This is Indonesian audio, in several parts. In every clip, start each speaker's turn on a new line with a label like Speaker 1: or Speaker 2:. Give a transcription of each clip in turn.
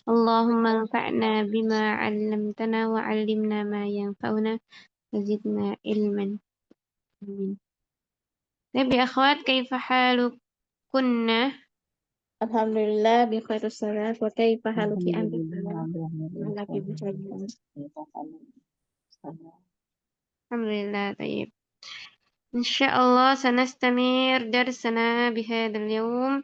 Speaker 1: اللهم انفعنا بما علمتنا وعلمنا ما ينفعنا وزدنا علما. آمين. طيب يا أخوات، كيف حالكن؟
Speaker 2: Alhamdulillah bi khairus salat wa kaifa haluki anti salam. Malaki bisa
Speaker 1: الحمد لله. طيب، إن شاء الله سنستمر درسنا بهذا اليوم.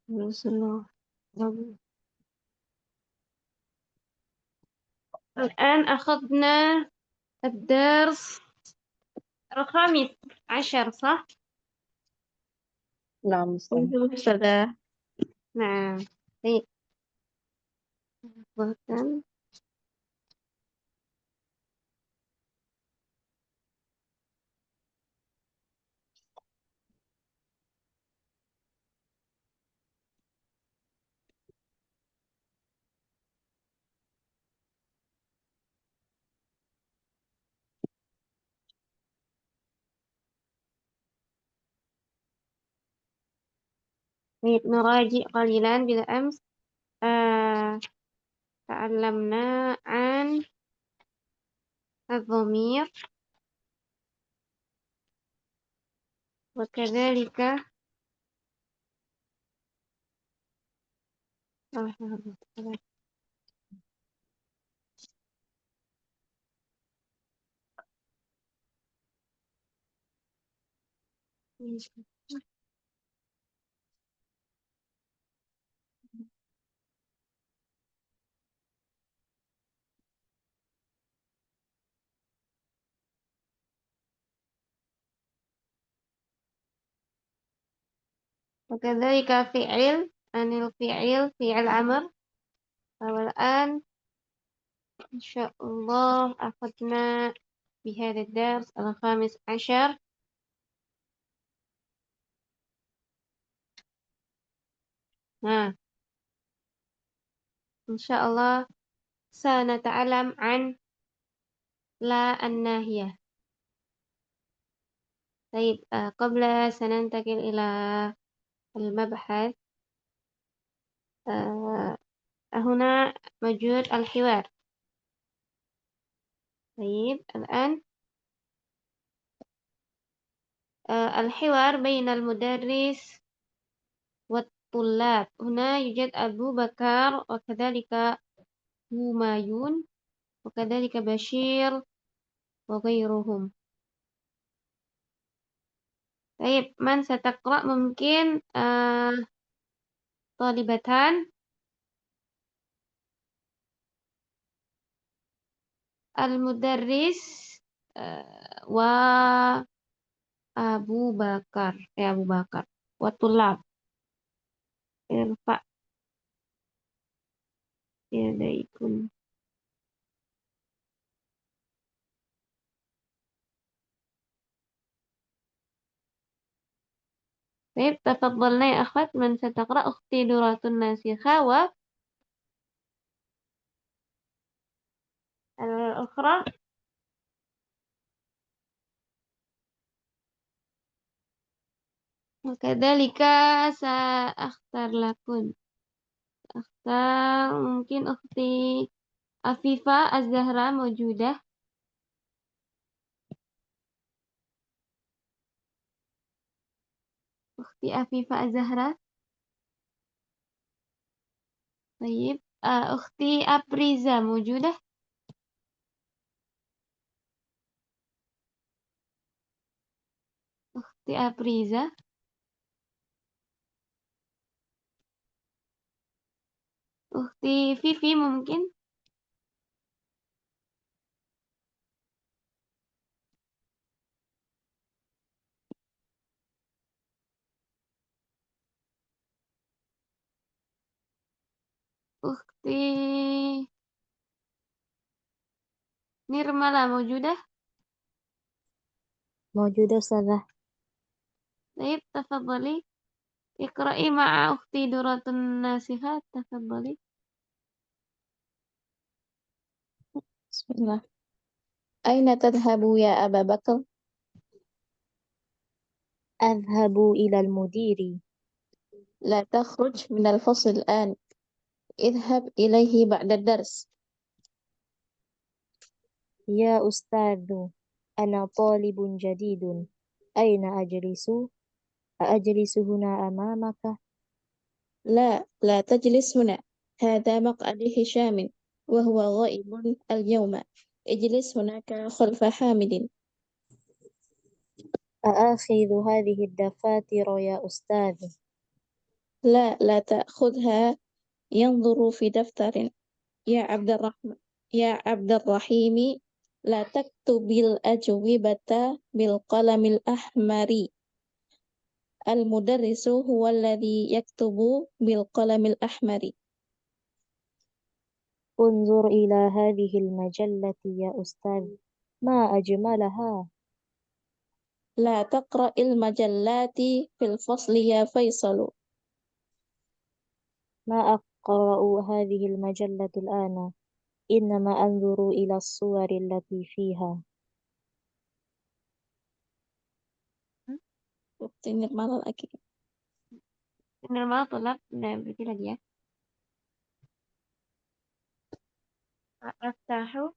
Speaker 1: Rasulullah. الآن أخذنا الدرس الخامس عشر، صح؟
Speaker 2: Naam, Ustazah.
Speaker 1: نعم. طيب، bahkan طيب نراجع قليلا. بالأمس تعلمنا عن الضمير، وكذلك وكذلك فعل عن الفعل، فعل أمر. والآن إن شاء الله أخذنا بهذا الدرس الخامس عشر. إن شاء الله سنتعلم عن لا الناهية. طيب، قبل سننتقل إلى المبحث، هنا موجود الحوار. طيب، الآن الحوار بين المدرس والطلاب. هنا يوجد أبو بكر، وكذلك همايون، وكذلك بشير وغيرهم. طيب، من ستقرأ؟ ممكن طالبتان. المدرس وأبو بكر، يا أبو بكر، والطلاب. ارفع يديكم. طيب، تفضلنا يا أخوات. من ستقرأ؟ أختي درة الناسخة، والأخرى وكذلك سأختار لكم. أختار ممكن أختي عفيفة الزهراء موجودة. أختي عفيفة الزهراء. طيب، أختي أبريزا موجودة. أختي أبريزا. أختي فيفي ممكن. أختي Nirmala موجودة؟
Speaker 2: موجودة أستاذة.
Speaker 1: طيب تفضلي اقرأي مع أختي درة الناسخات. تفضلي.
Speaker 2: بسم الله. أين تذهب يا أبا بكر؟ أذهب إلى المدير. لا تخرج من الفصل الآن، اذهب إليه بعد الدرس. يا أستاذ، أنا طالب جديد، أين أجلس؟ أأجلس هنا أمامك؟ لا، لا تجلس هنا، هذا مقعد هشام وهو غائب اليوم، اجلس هناك خلف حامد. أآخذ هذه الدفاتر يا أستاذ؟ لا، لا تأخذها، ينظر في دفتر. يا عبد الرحمن، يا عبد الرحيم، لا تكتب الأجوبة بالقلم الأحمر، المدرس هو الذي يكتب بالقلم الأحمر. انظر إلى هذه المجلة يا أستاذ، ما أجملها. لا تقرأ المجلات في الفصل يا فيصل. ما أقرأ هذه المجلة الآن، إنما أنظر إلى الصور التي فيها. Bukti nirmala lagi.
Speaker 1: Nirmala tolak. Nah, berarti lagi ya. Aftahu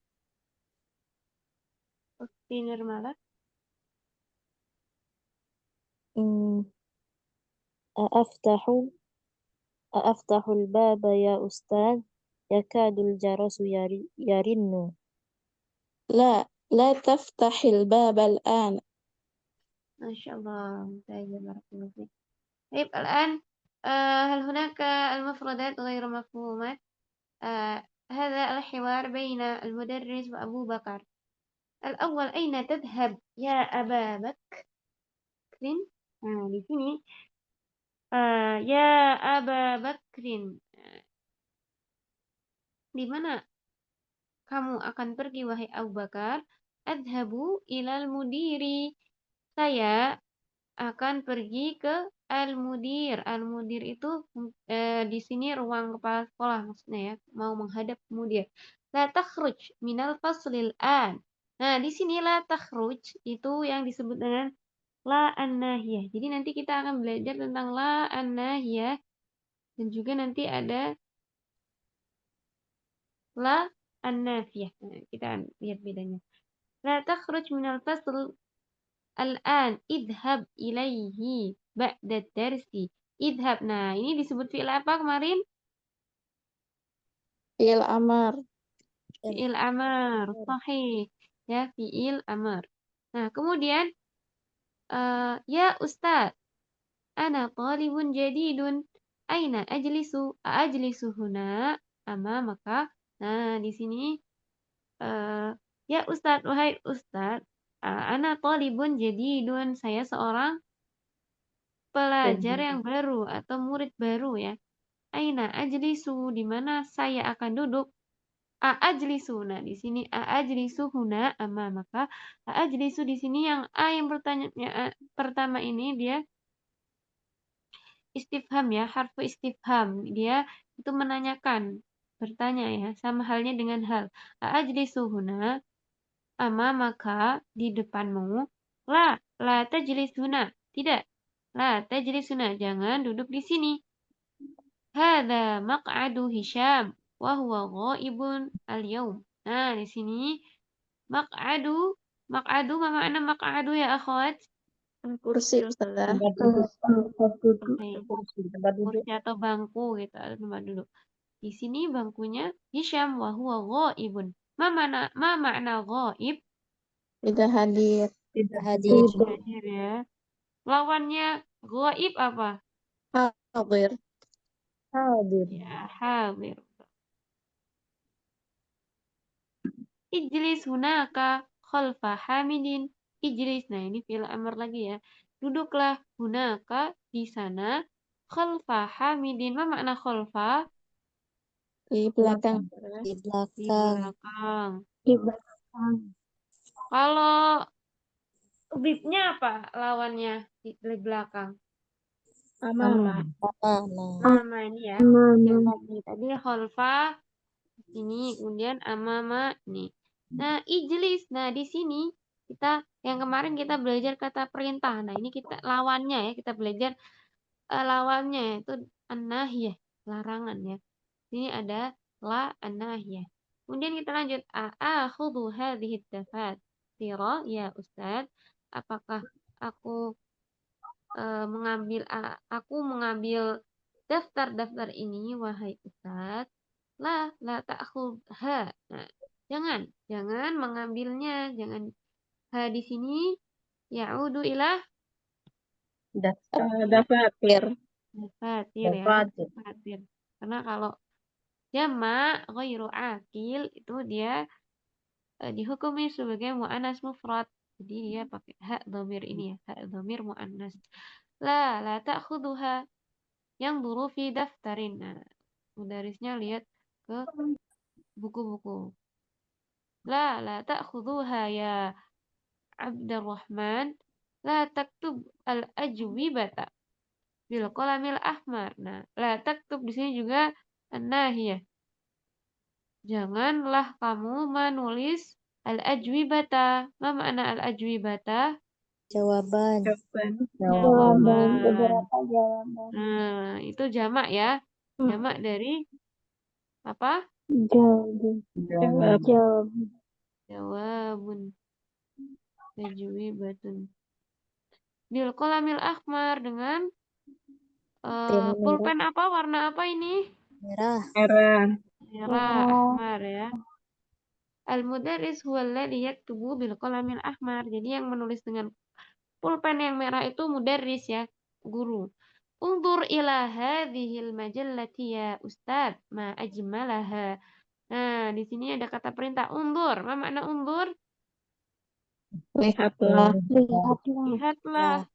Speaker 1: أختي نرملة.
Speaker 2: أفتح أفتح الباب يا أستاذ، يكاد الجرس يرن. لا، لا تفتح الباب الآن.
Speaker 1: ما شاء الله ممتازة بارك الله فيك. طيب الآن هل هناك المفردات غير مفهومة؟ هذا الحوار بين المدرس وأبو بكر. الأول أين تذهب يا أبا بكر؟ di sini ya Aba Bakrin, di mana kamu akan pergi wahai Abu Bakar? Adhabu ilal mudiri, saya akan pergi ke al-mudir. Al-mudir itu di sini ruang kepala sekolah maksudnya ya, mau menghadap mudir. La takhruj minal faslil an. Nah, di sini la takhruj itu yang disebut dengan la an-nahiyah. Jadi nanti kita akan belajar tentang la an-nahiyah dan juga nanti ada la an-nafiyah. Nah, kita lihat bedanya. La takhruj minal fasl al-an, idhab ilaihi ba'da darsi. Idhab. Nah, ini disebut fi'il apa kemarin?
Speaker 2: Fi'il amar.
Speaker 1: Fi'il amar. Sahih. Ya, fi'il amar. Nah, kemudian ya Ustaz, ana talibun jadidun. Aina ajlisu? Ajlisu huna amamaka. Nah, di sini ya Ustaz, wahai Ustaz, ana talibun jadidun. Saya seorang pelajar yang baru atau murid baru ya. Aina ajlisu, di mana saya akan duduk. Ajlisu. Nah, di sini ajlisu huna amamaka. Ajlisu di sini yang yang pertama ini dia istifham ya, harfu istifham. Dia itu menanyakan, bertanya ya, sama halnya dengan hal. Ajlisu huna amamaka, di depanmu. La tajlis huna. Tidak. La tajlis huna, jangan duduk di sini. Hadza maq'adu Hisham wa huwa ghaibun al-yaum. Nah, di sini maq'adu, maq'adu apa makna maq'adu ya akhwat?
Speaker 2: Kursi Ustazah.
Speaker 3: Tempat duduk. Tempat duduk.
Speaker 1: Oke,
Speaker 3: Kursi tempat duduk.
Speaker 1: kursi atau bangku gitu, atau tempat duduk. Di sini bangkunya Hisham wa huwa ghaibun. Ma makna ghaib?
Speaker 2: Tidak hadir.
Speaker 3: Tidak
Speaker 2: Hadir.
Speaker 3: hadir.
Speaker 1: Hadir ya. Lawannya ghaib apa?
Speaker 2: Hadir.
Speaker 3: Hadir.
Speaker 1: Ya, hadir. Ijlis hunaka khalfa hamidin. Ijlis. Nah, ini fi'il amr lagi ya. Duduklah hunaka di sana khalfa hamidin. Apa makna khalfa?
Speaker 2: Di belakang.
Speaker 3: Belakang.
Speaker 2: Di
Speaker 1: Di
Speaker 2: belakang.
Speaker 1: belakang.
Speaker 3: Di belakang.
Speaker 1: Kalau bibnya apa lawannya di belakang?
Speaker 3: Amama.
Speaker 1: Mama ini ya. Yang tadi khalfa di sini, kemudian amama nih. Nah, ijlis. Nah, di sini kita yang kemarin kita belajar kata perintah. Nah, ini kita lawannya ya, kita belajar lawannya itu an-nahyah, larangan ya. Ini ada la an-nahyah. Kemudian kita lanjut akhudhu hadhihi dafatira ya Ustaz. Apakah aku aku mengambil daftar-daftar ini wahai Ustaz? La ta'khudha. Nah, jangan mengambilnya, jangan di sini ya'udu ilah
Speaker 3: Dafatir.
Speaker 1: dafatir ya, dafatir. Karena kalau jamak ghairu akil itu dia dihukumi sebagai muannas mufrad. Jadi dia pakai hak dhamir ini ya, hak dhamir muannas. La ta'khudhuha yang dulu fi daftarin. Nah, mudarisnya lihat ke buku-buku. La ta'khudhuha ya Abdurrahman. La taktub al-ajwibata bil qalamil ahmar. Nah, la taktub di sini juga an-nahiyah. Janganlah kamu menulis al-ajwibata. Ma makna al-ajwibata?
Speaker 2: Jawaban.
Speaker 1: Jawaban.
Speaker 3: Beberapa jawaban.
Speaker 1: Nah, itu jamak ya. Jamak dari apa?
Speaker 3: Jawab.
Speaker 1: Jawabun. Ajwibatun. Bil qalamil ahmar dengan
Speaker 2: Tema
Speaker 1: pulpen apa? Warna apa ini?
Speaker 2: merah.
Speaker 3: Merah.
Speaker 1: Merah, ahmar ya. Al-mudarris huwa alladhi yaktubu bil qalamil ahmar. Jadi yang menulis dengan pulpen yang merah itu mudarris ya, guru. Undur ila hadhil majallati ya Ustaz, ma ajmalaha. Nah, di sini ada kata perintah undur. Apa makna undur?
Speaker 3: Lihatlah.
Speaker 1: Lihatlah.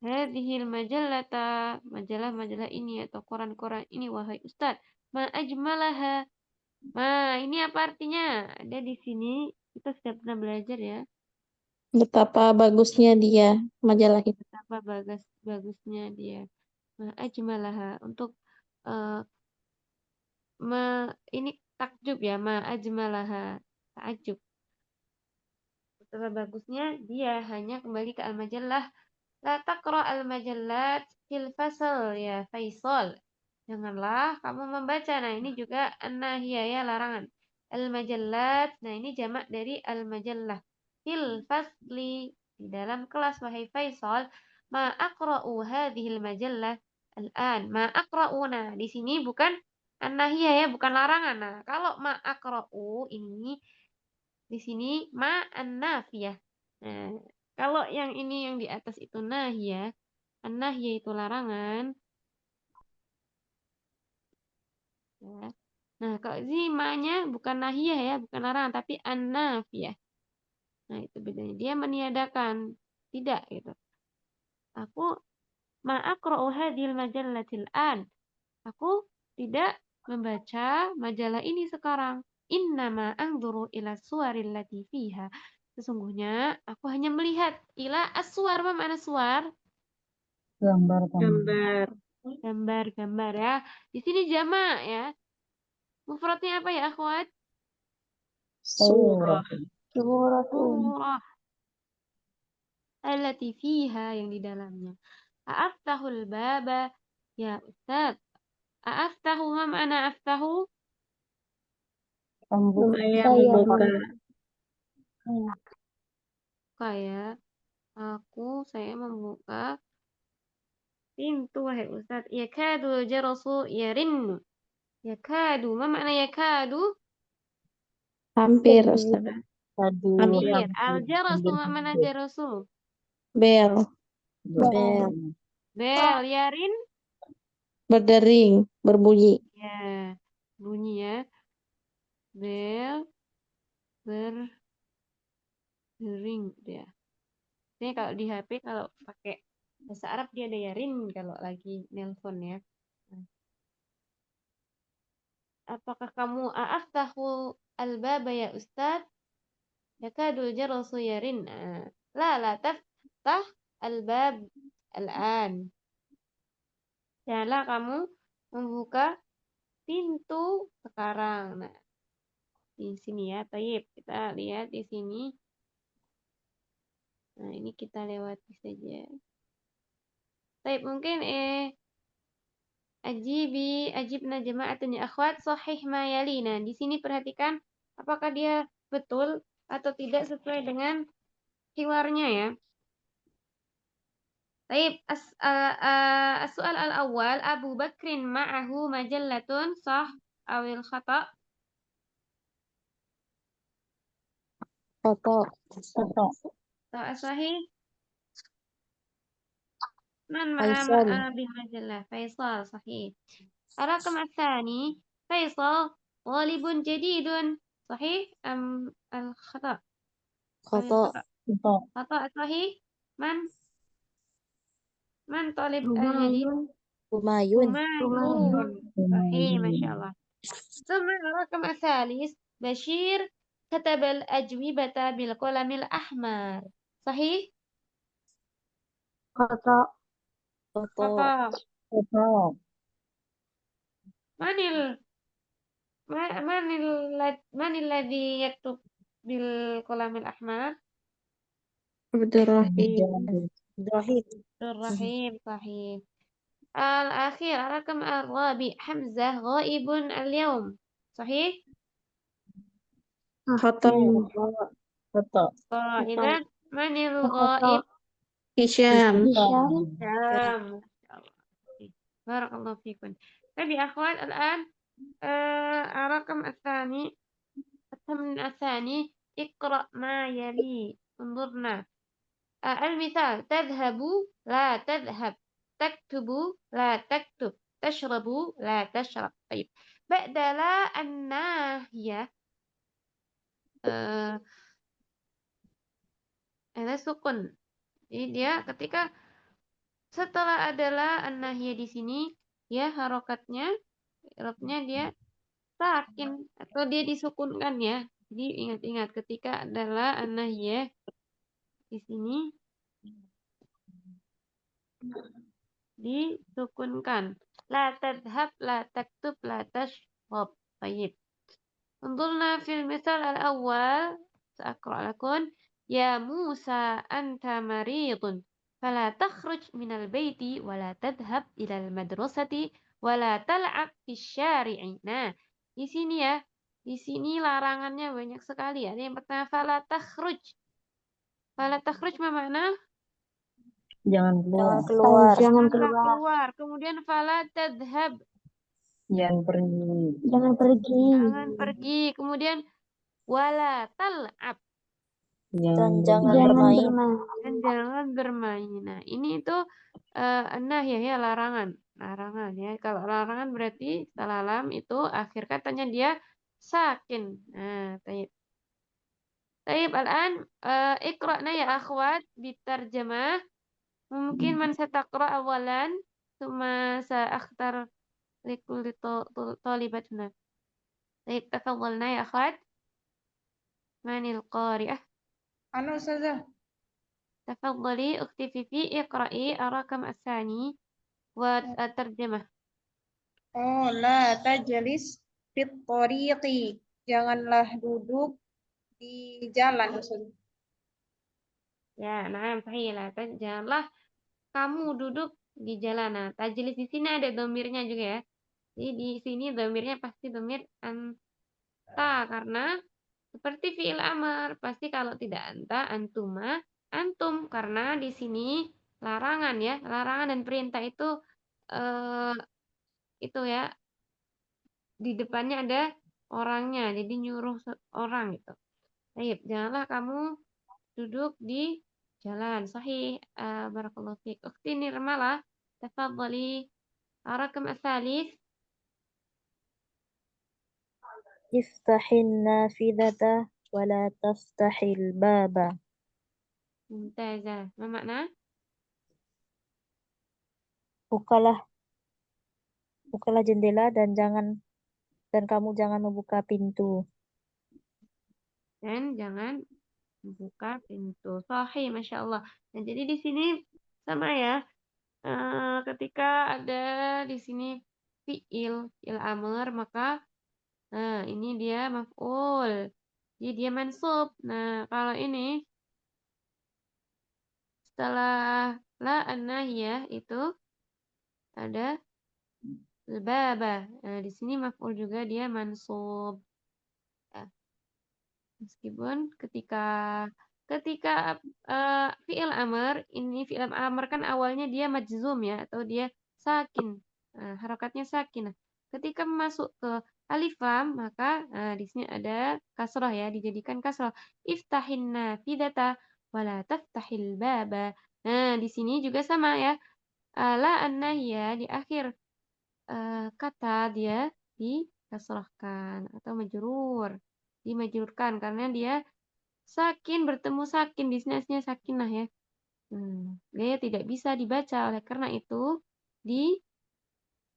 Speaker 1: Hadhil majallata, majalah-majalah ini atau koran-koran ini wahai Ustaz. Ma ajmalaha. Nah, ini apa artinya? Ada di sini kita sudah pernah belajar ya.
Speaker 2: Betapa bagusnya dia majalah itu.
Speaker 1: Betapa bagusnya dia. Ma ajmalaha untuk eh, ini takjub ya, ma ajmalaha. Takjub. Betapa bagusnya dia hanya kembali ke al-majallah. La taqra al-majallat fil fasal ya Faisal. Janganlah kamu membaca. Nah, ini juga an-nahiyah ya, larangan. Al-majallat. Nah, ini jamak dari al-majallah. Fil fasli. Di dalam kelas wahai Faisal. Ma aqra'u hadhil majallah al-an. Ma aqra'u. Nah, di sini bukan an-nahiyah ya, bukan larangan. Nah, kalau ma aqra'u ini di sini ma an-nafiyah. Nah, kalau yang ini yang di atas itu nahiyah. An-nahiyah itu larangan. Ya. Nah, kalau zimanya bukan nahiyah ya, bukan larangan, tapi an-nafiyah. Nah, itu bedanya. Dia meniadakan. Tidak, gitu. Aku ma'akra'u hadhil majallatil an. Aku tidak membaca majalah ini sekarang. Innama anzuru ila suwaril lati fiha. Sesungguhnya aku hanya melihat ila aswar. Apa makna suar?
Speaker 3: Gambar.
Speaker 1: Gambar ya. Di sini jamak ya. Mufradnya apa ya, akhwat?
Speaker 3: Surah.
Speaker 1: Surah. Allati fiha yang di dalamnya. A'aftahul baba. Ya Ustaz. A'aftahu ma ma'ana aftahu?
Speaker 3: Saya buka.
Speaker 1: Buka ya. Saya membuka pintu wahai Ustaz. Yakadu jarasu yarinnu. Yakadu. Ma makna yakadu?
Speaker 2: Hampir, Ustaz.
Speaker 1: Hampir. Al jarasu ma makna jarasu?
Speaker 2: Bel. Bel.
Speaker 1: Bel. Yarin?
Speaker 2: Berdering, berbunyi.
Speaker 1: Ya. Bunyi ya. Bel. Berdering. Ya. Ini kalau di HP kalau pakai bahasa Arab dia ada yarin kalau lagi nelpon ya. Nah, Apakah kamu aftahu al-baba ya Ustaz? Yakadul jarasu yarin. La taftah al-bab al-an. Janganlah kamu membuka pintu sekarang. Nah, di sini ya, Tayyib. Kita lihat di sini. Nah, ini kita lewati saja. Tayyib, mungkin ajibna jama'atun ya akhwat sahih ma yalina. Di sini perhatikan apakah dia betul atau tidak sesuai dengan hiwarnya ya. Tayyib, as-soal al-awwal, Abu Bakrin ma'ahu majallatun sah awil khata'.
Speaker 2: Khata.
Speaker 3: Khata.
Speaker 1: Sahih. من
Speaker 2: Faisal.
Speaker 1: بالمجلة فيصل صحيح. الرقم الثاني فيصل طالب جديد صحيح أم الخطأ أو
Speaker 2: Khata.
Speaker 1: الخطأ
Speaker 3: Khata.
Speaker 1: خطأ صحيح. من طالب الجديد
Speaker 2: Humayun.
Speaker 1: همايون صحيح ما شاء
Speaker 3: Humayun.
Speaker 1: الله. ثم الرقم الثالث بشير كتب الأجوبة بالقلم الأحمر صحيح
Speaker 3: Khata.
Speaker 2: Khata.
Speaker 1: خطأ.
Speaker 3: Khata.
Speaker 1: من من الذي يكتب بالقلم الأحمر؟
Speaker 2: Abdurrahim. Abdurrahim.
Speaker 1: الرحيم صحيح. الأخير الرقم الرابع حمزة غائب اليوم صحيح؟
Speaker 2: Khata.
Speaker 3: Khata.
Speaker 1: إذا من
Speaker 3: Khata.
Speaker 1: الغائب؟
Speaker 2: Hisham.
Speaker 3: Hisham.
Speaker 1: هشام. بارك الله فيكم. طيب يا أخوان الآن الرقم الثاني التمرين الثاني اقرأ ما يلي انظرنا. المثال تذهب لا تذهب تكتب لا تكتب تشرب لا تشرب. طيب بعد لا الناهية ada sukun. Jadi dia ketika setelah adalah an-nahiyah di sini ya harokatnya irobnya dia sakin atau dia disukunkan ya. Jadi ingat-ingat ketika adalah an-nahiyah di sini disukunkan. La tadhab, la taktub, la tashrab. Baik. انظرنا في المثال الأول سأقرأ لكم يا موسى أنت مريض فلا تخرج من البيت ولا تذهب إلى المدرسة ولا تلعب في الشارع. Nah, di sini ya, di sini larangannya banyak sekali. Ada yang pertama fala takhruj. Fala takhruj apa makna?
Speaker 3: Jangan keluar.
Speaker 2: Jangan keluar.
Speaker 1: Janganlah keluar. Kemudian fala tadhhab.
Speaker 3: Jangan pergi.
Speaker 1: Jangan pergi. Kemudian wala tal'ab.
Speaker 2: Dan
Speaker 3: Jangan
Speaker 2: jangan
Speaker 3: bermain.
Speaker 2: bermain.
Speaker 1: Dan jangan bermain. Nah, ini itu ya larangan. Larangan ya. Kalau larangan berarti setelah lam itu akhir katanya dia sakin. Nah, taib. Taib al-an iqra'na ya akhwat bitarjamah. Mungkin man sataqra awalan thumma sa'akhtar likulli talibatuna. Taib tafadhalna ya akhwat. Manil qari'ah.
Speaker 4: أنا أستاذة
Speaker 1: تفضلي أختي فيفي اقرأي الرقم الثاني والترجمة.
Speaker 4: la tajlis fit tariqi. Janganlah duduk di jalan. Ustazah.
Speaker 1: Ya, nah, sahih lah. Janganlah kamu duduk di jalan. Nah, tajlis di sini ada domirnya juga ya. Jadi di sini domirnya pasti domir anta karena seperti fi'il amar pasti kalau tidak anta antuma antum karena di sini larangan ya larangan dan perintah itu ya di depannya ada orangnya jadi nyuruh orang gitu. Baik, janganlah kamu duduk di jalan. Sahih. Barakallahu fiik. Ukhti Nirmala, tafadhali. Rakam الثالث.
Speaker 2: Iftahin nafidhata wa la taftahil baba.
Speaker 1: Mumtazah. Ma makna?
Speaker 2: Bukalah jendela dan jangan Dan kamu jangan membuka pintu.
Speaker 1: Dan jangan buka pintu. Sahih, Masya Allah. Nah, jadi di sini sama ya. Ketika ada di sini fi'il amr, maka ini dia maf'ul. Jadi dia mansub. Nah, kalau ini setelah la an-nahiyah itu ada al-baba. Nah, di sini maf'ul juga dia mansub. Ya. Meskipun ketika fi'il amr, ini fi'il amr kan awalnya dia majzum ya, atau dia sakin. Nah, harokatnya sakin. Nah, ketika masuk ke alif lam, maka di sini ada kasrah ya, dijadikan kasrah. Iftahin nafidata wala taftahil baba. Nah, di sini juga sama ya. La an-nahiyah di akhir kata dia dikasrahkan atau majrur. Dimajrurkan karena dia sakin bertemu sakin, di sini aslinya sakinah ya. Dia tidak bisa dibaca, oleh karena itu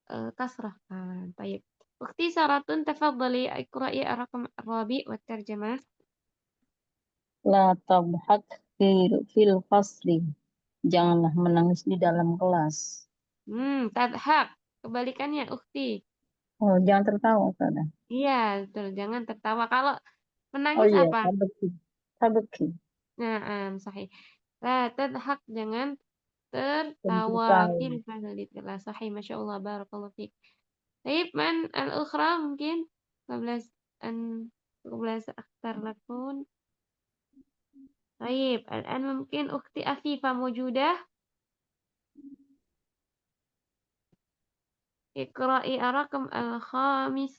Speaker 1: dikasrahkan. Baik. Ukhti saratun tafadhali iqra'i ar-raqam ar-rabi' wa tarjamah.
Speaker 3: La tabhak fil fasli. Janganlah menangis di dalam kelas.
Speaker 1: Tadhak. Kebalikannya, ukhti.
Speaker 3: Oh, jangan tertawa, Ustazah.
Speaker 1: Iya, betul. Jangan tertawa. Kalau
Speaker 3: Oh
Speaker 1: menangis
Speaker 3: iya,
Speaker 1: apa?
Speaker 3: tabeki. Tabeki.
Speaker 1: Nah, sahih. La tadhak, jangan
Speaker 3: Dan
Speaker 1: tertawa.
Speaker 3: tertawa.
Speaker 1: Fil fasli. Sahih, Masya Allah. Barakallahu fiik. طيب من الأخرى ممكن قبل قبل أختار لكم. طيب الآن ممكن أختي أفيفة موجودة. اقرأي الرقم الخامس.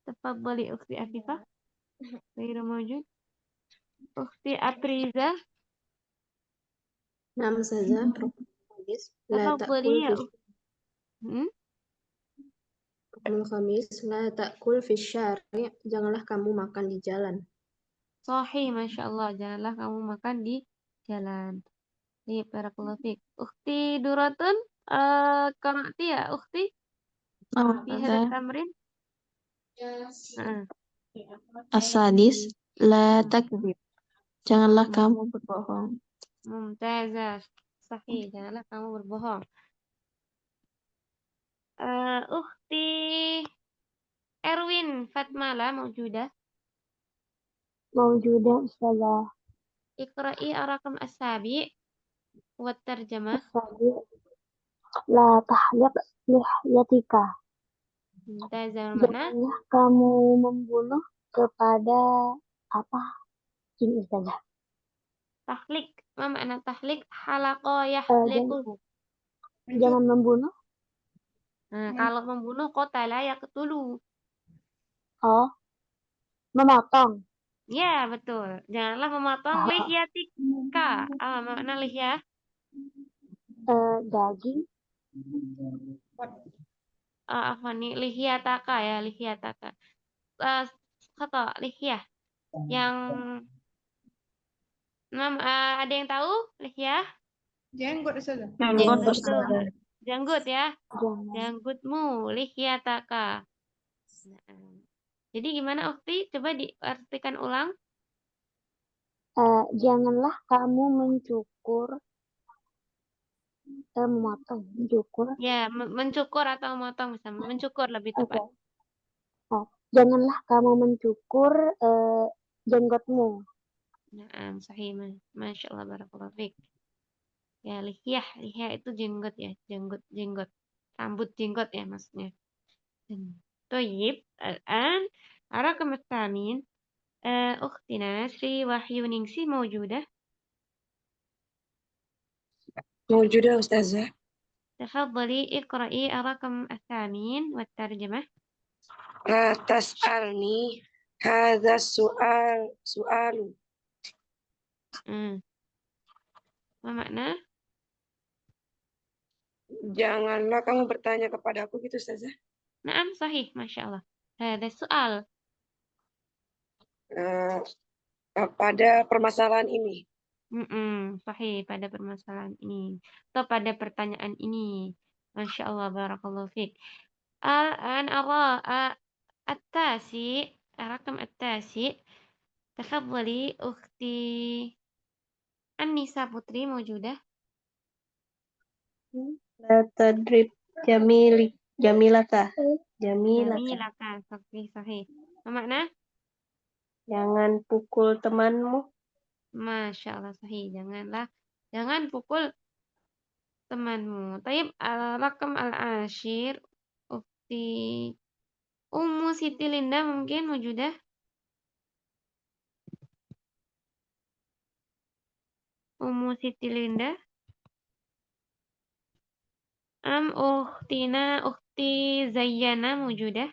Speaker 1: تفضلي أختي أفيفة. غير موجود. أختي أبريزة.
Speaker 5: نعم أستاذة. رقم الخامس لا
Speaker 1: تفضلي
Speaker 5: تأكل
Speaker 1: يا
Speaker 5: في
Speaker 1: أختي.
Speaker 5: رقم الخامس لا تأكل في الشارع. Janganlah kamu makan di jalan.
Speaker 1: Sahih, Masya Allah. Janganlah kamu makan di jalan. Iya, barakallahu fiik. Ukhti Duratun, qara'ti ya, Ukhti? Fi hadha tamrin?
Speaker 2: As-sadis, la takdzib. Janganlah kamu berbohong.
Speaker 1: Mumtazah. Sahih, janganlah kamu berbohong. Ukhti Erwin Fatmala maujudah.
Speaker 2: Mawjudah Ustazah.
Speaker 1: Iqra'i ar-raqam as-sabi' wa tarjamah.
Speaker 2: As-sadis, la tahliq lihyatika.
Speaker 1: Mumtazah, mana?
Speaker 2: Janganlah kamu membunuh kepada apa? Ini Ustazah.
Speaker 1: Tahlik. Ma makna tahlik? Halaqa
Speaker 2: Jangan,
Speaker 1: yahliquhu.
Speaker 2: jangan membunuh.
Speaker 1: Nah, kalau membunuh qatala yaqtulu.
Speaker 2: Oh, memotong.
Speaker 1: Ya, betul. Janganlah memotong lihyatika. Apa makna lihyah?
Speaker 2: Daging.
Speaker 1: Apa nih? Lihyataka ya, lihyataka. Kata lihyah. Yang ada yang tahu lihyah?
Speaker 4: Jenggot Ustazah.
Speaker 5: Jenggot
Speaker 1: Betul.
Speaker 5: Ustazah.
Speaker 1: Janggut ya.
Speaker 2: Jangan.
Speaker 1: Janggutmu, lihyataka. Nah, jadi gimana Ukti? Coba diartikan ulang.
Speaker 2: Janganlah kamu mencukur, memotong, mencukur.
Speaker 1: Ya, mencukur atau memotong bisa. Mencukur lebih tepat.
Speaker 2: Oke. Janganlah kamu mencukur jenggotmu.
Speaker 1: Nah, sahih. Masya Allah, barakallahu fiik. Ya, lihyah itu jenggot ya, jenggot. Rambut jenggot ya maksudnya. Toyib, الآن الرقم الثامن أختنا Sri Wahyuningsi موجودة.
Speaker 6: موجودة أستاذة.
Speaker 1: تفضلي اقرأي الرقم الثامن والترجمة.
Speaker 6: لا تسألني هذا سؤال.
Speaker 1: ما makna?
Speaker 6: Janganlah kamu bertanya kepada aku gitu Ustazah.
Speaker 1: Naam, sahih, Masya Allah. Ada soal.
Speaker 6: Pada permasalahan ini.
Speaker 1: Sahih pada permasalahan ini atau pada pertanyaan ini. Masya Allah, barakallahu fiik. Al-an ara at-tasi, rakam at-tasi. Tafadhali ukhti An-Nisa Putri موجودة.
Speaker 2: لا تضرب جميلك جميلك جميلك
Speaker 1: Jamilaka, sahih. Apa makna?
Speaker 2: jangan pukul temanmu.
Speaker 1: Masya Allah, sahih. Jangan pukul temanmu. Taib al-rakam al-ashir. Ukti Ummu Siti Linda mungkin موجودة. Ummu Siti Linda. Ukhti Zayyana موجودة.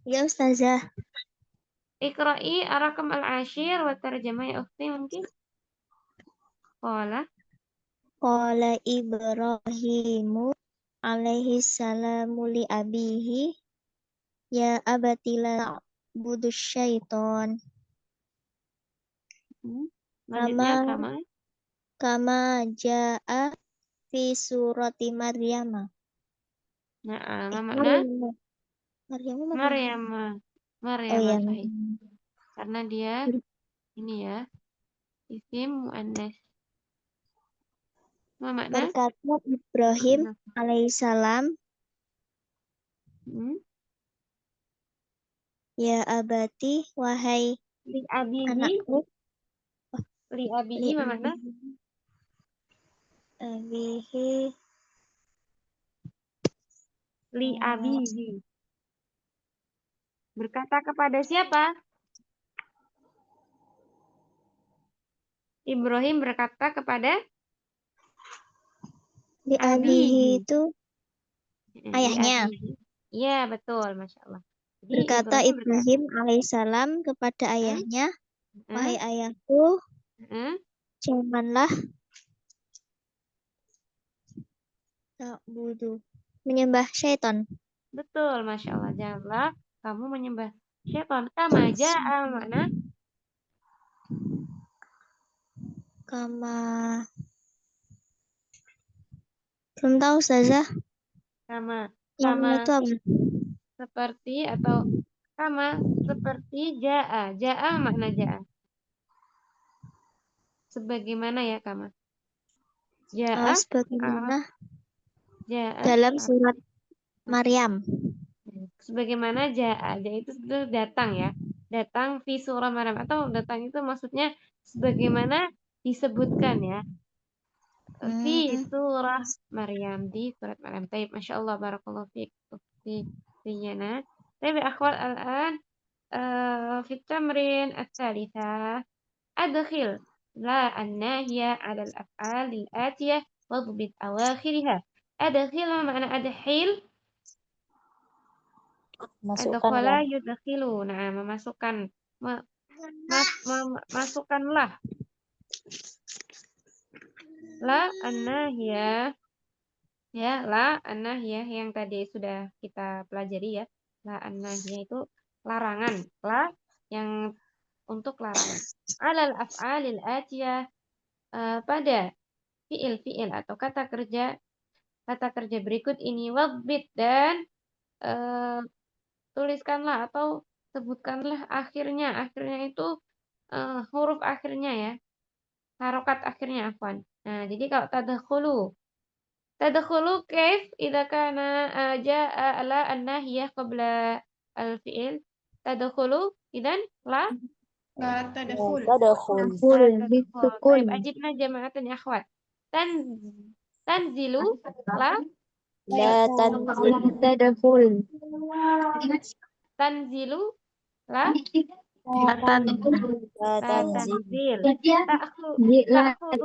Speaker 2: Ya Ustazah.
Speaker 1: Iqra'i ar-rakam al-ashir wa tarjamah ya ukhti mungkin. Qala
Speaker 2: Ibrahimu alaihi salamu li abihi ya abati la ta'budus syaiton
Speaker 1: Lanjutnya
Speaker 2: kama ja'a fi surati Maryam.
Speaker 1: Nah, apa makna?
Speaker 2: Maryam.
Speaker 1: Maryam
Speaker 2: ya.
Speaker 1: sahih. Karena dia ini ya, isim muannas. Apa makna?
Speaker 2: Berkata Ibrahim alaihissalam, ya abati, wahai
Speaker 1: Li abihi.
Speaker 2: anakku.
Speaker 1: Li abihi apa makna?
Speaker 2: Abihi.
Speaker 1: Li abihi. Berkata kepada siapa? Ibrahim berkata kepada
Speaker 2: Li abihi itu ayahnya.
Speaker 1: Iya, betul, Masya Allah. Jadi,
Speaker 2: Berkata Ibrahim alaihissalam kepada ayahnya, wahai ayahku, janganlah menyembah syaitan.
Speaker 1: Betul, Masya Allah. Janganlah kamu menyembah syaitan. Kama ja'a makna?
Speaker 2: Belum tahu Ustazah.
Speaker 1: Kama
Speaker 2: itu apa?
Speaker 1: Seperti atau kama seperti ja'a. Ja'a makna ja'a. Sebagaimana ya kama? Ja'a
Speaker 2: sebagaimana
Speaker 1: ja'a
Speaker 2: dalam surat Maryam.
Speaker 1: Sebagaimana ja'a itu datang ya. Datang fi surah Maryam atau datang itu maksudnya sebagaimana disebutkan ya. Fi surah Maryam, di surat Maryam. Taib, Masya Allah, barakallahu fiik. Fi Riyana. Taib, akhwat al-an fi tamrin al-thalithah. Adkhil la an-nahiya ala al-af'al al-atiyah wadbit awakhiriha. Adkhil makna adkhil. Adkhala yudkhilu. Nah, memasukkan. Masukkanlah. La an-nahiyah. Ya, la an-nahiyah yang tadi sudah kita pelajari ya. La an-nahiyah itu larangan. La yang untuk larangan. Alal af'alil atiyah pada fi'il atau kata kerja berikut ini wabbit dan tuliskanlah atau sebutkanlah akhirnya. Akhirnya itu huruf akhirnya ya. Harokat akhirnya afwan. Nah, jadi kalau tadkhulu kaif idza kana jaa ala an-nahiyah qabla al-fi'il. Tadkhulu idan la
Speaker 4: لا تدخل
Speaker 1: Baik, ajibna jama'atan ya akhwat. Tanzilu la
Speaker 2: tadkhul.
Speaker 1: Tanzilu la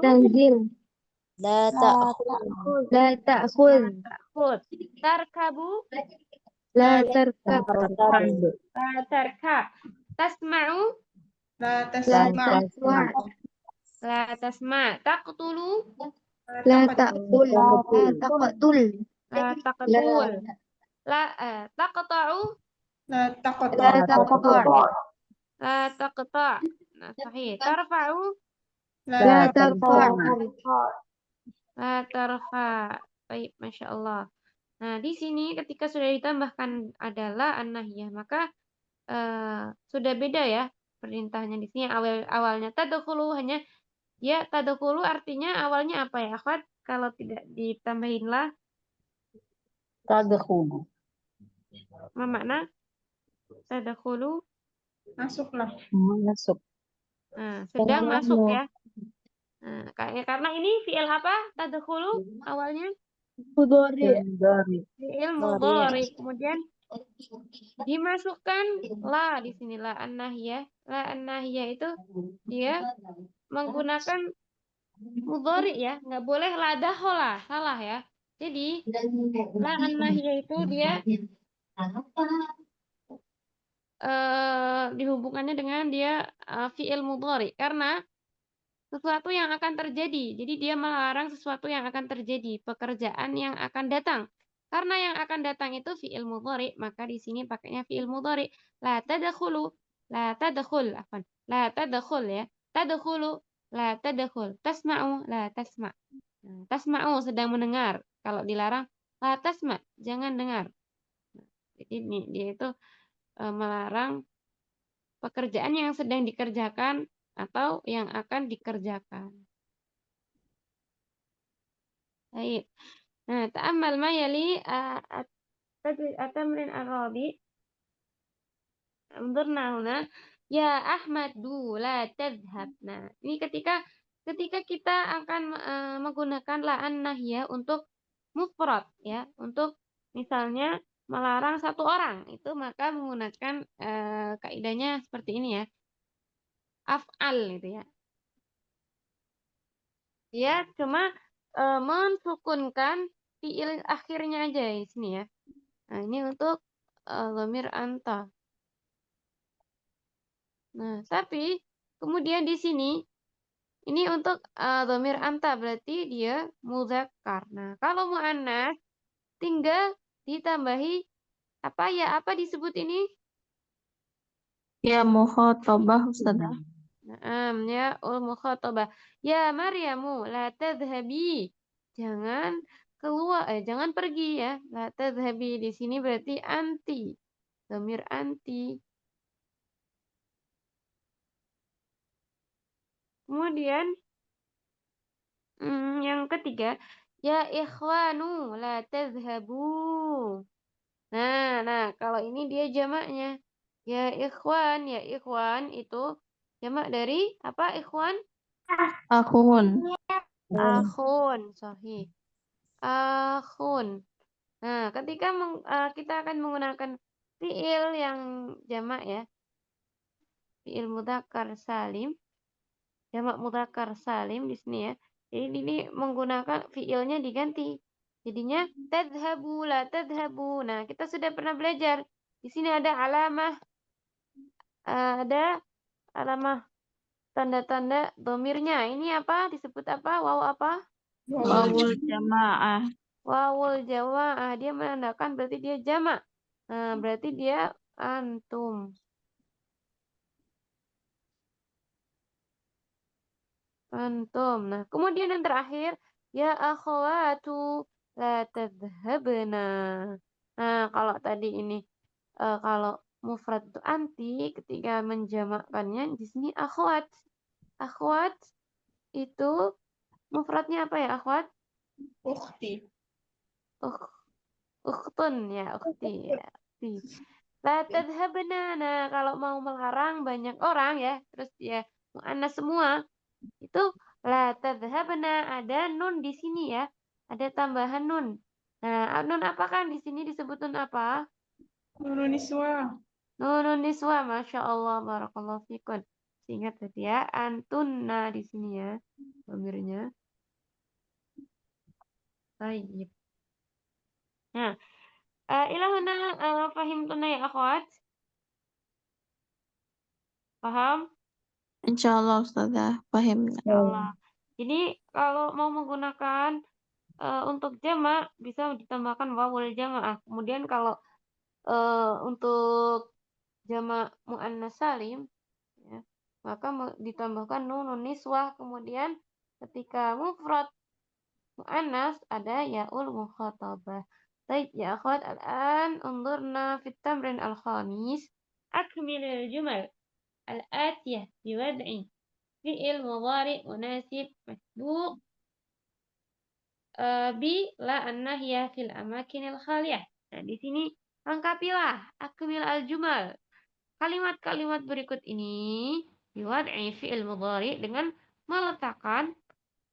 Speaker 1: tanzil.
Speaker 2: La ta'khul.
Speaker 1: Tarkabu
Speaker 2: La tarkab.
Speaker 1: tarkab. Tasma'u
Speaker 4: لا تسمع
Speaker 1: la tasma'. Taqtulu
Speaker 2: La ta'kul. La taqtul.
Speaker 1: la taqtul. La taqta'u
Speaker 4: لا
Speaker 2: La
Speaker 4: تقطع
Speaker 2: taqtul.
Speaker 1: La taqta'. Nah, sahih. Tarfa'u.
Speaker 4: لا
Speaker 2: لا
Speaker 4: ترفع
Speaker 2: ترفع
Speaker 1: La tarfa'. Baik, Masya Allah. Nah, di sini ketika sudah ditambahkan adalah an-nahiyah, maka sudah beda ya perintahnya di sini. Awalnya tadkhulu, hanya ya tadkhulu artinya awalnya apa ya, akhwat? Kalau tidak ditambahin la,
Speaker 3: Tadkhulu.
Speaker 1: apa makna tadkhulu?
Speaker 4: masuklah.
Speaker 3: Masuk.
Speaker 1: Nah, sedang masuk ya. Nah, karena ini fi'il apa? Tadkhulu awalnya
Speaker 2: مضارع
Speaker 3: Dari.
Speaker 1: fi'il
Speaker 2: مضارع
Speaker 1: mudhari. Kemudian dimasukkan la di sini, la an-nahiyah. La an-nahiyah itu dia menggunakan mudhari ya, nggak boleh la dakhala, salah ya. Jadi la an-nahiyah itu dia dihubungkannya dengan dia fi'il mudhari karena sesuatu yang akan terjadi. Jadi dia melarang sesuatu yang akan terjadi, pekerjaan yang akan datang. Karena yang akan datang itu fi'il mudhari, maka di sini pakainya fi'il mudhari. La tadkhulu, la tadkhul, afwan. La tadkhul ya. Tadkhulu, la tadkhul. Tasma'u, la tasma'. Nah, tasma'u sedang mendengar. Kalau dilarang, la tasma', jangan dengar. Jadi dia itu melarang pekerjaan yang sedang dikerjakan atau yang akan dikerjakan. Baik. Nah, ta'ammal ma yali at-tamrin ar-rabi. Unzurna huna. Ya Ahmadu la tadhhab. Nah, ini ketika kita akan menggunakan la'an nahiyah untuk mufrad ya, untuk misalnya melarang satu orang, itu maka menggunakan kaidahnya seperti ini ya. Af'al gitu ya. Dia cuma mensukunkan fiil akhirnya aja di sini ya. Nah, ini untuk dhamir anta. Nah, tapi kemudian di sini ini untuk dhamir anta berarti dia mudzakkar. Nah, kalau muannas tinggal ditambahi apa ya? Apa disebut ini?
Speaker 2: يا مخاطبة أستاذة
Speaker 1: Naam, ya ul mukhatabah. Ya Maryamu, la tadhhabi. Jangan keluar, jangan pergi ya. La tadhhabi di sini berarti anti. Dhamir anti. Kemudian yang ketiga, ya ikhwanu, la tadhhabu. Nah, kalau ini dia jamaknya. Ya ikhwan itu jamak dari apa ikhwan?
Speaker 2: أخون
Speaker 1: Akhun, sahih. Akhun. Nah, ketika kita akan menggunakan fiil yang jamak ya, fiil mudzakkar salim, jamak mudzakkar salim di sini ya. Jadi ini menggunakan fiilnya diganti. Jadinya tadhhabu la tadhhabu. Nah, kita sudah pernah belajar. Di sini ada alamah tanda-tanda domirnya. Ini apa? Disebut apa? Waw apa?
Speaker 2: واو الجماعة
Speaker 1: Wawul jamaah. Dia menandakan berarti dia jamak. Nah, berarti dia antum. Antum. Nah, kemudian yang terakhir, ya akhwatu la tadhhabna. Nah, kalau tadi ini kalau mufrad itu anti, ketika menjamakkannya di sini akhwat. Akhwat itu mufradnya apa ya, akhwat?
Speaker 4: أختي
Speaker 1: Ukhtun ya, ukhti ya. Ukhti. La tadhhabna. Nah, kalau mau melarang banyak orang ya, terus ya muannas semua, itu la tadhhabna ada nun di sini ya. Ada tambahan nun. Nah, nun apakah di sini disebut nun apa?
Speaker 4: نون نسوة
Speaker 1: Nunun niswa, Masya Allah, barakallahu fikun. Ingat tadi ya, antunna di sini ya, dhamirnya. Baik. Nah, ilahuna fahimtuna ya akhwat? Paham?
Speaker 2: إن شاء الله أستاذة فهمنا
Speaker 1: Allah. Jadi kalau mau menggunakan untuk jamak bisa ditambahkan wawul jamaah. Kemudian kalau untuk jamak muannas salim maka ditambahkan nunun niswah. Kemudian ketika mufrad mu'annas ada ya'ul mukhatabah. Baik ya akhwat, al-an unzurna fit tamrin al-khamis. Akmilil jumal al-atiyah biwad'i fi'il mudhari' munasib masbuq bi la an-nahiyah fil amakinil khaliyah. Nah, di sini lengkapilah akmil al-jumal. Kalimat-kalimat berikut ini biwad'i fi'il mudhari' dengan meletakkan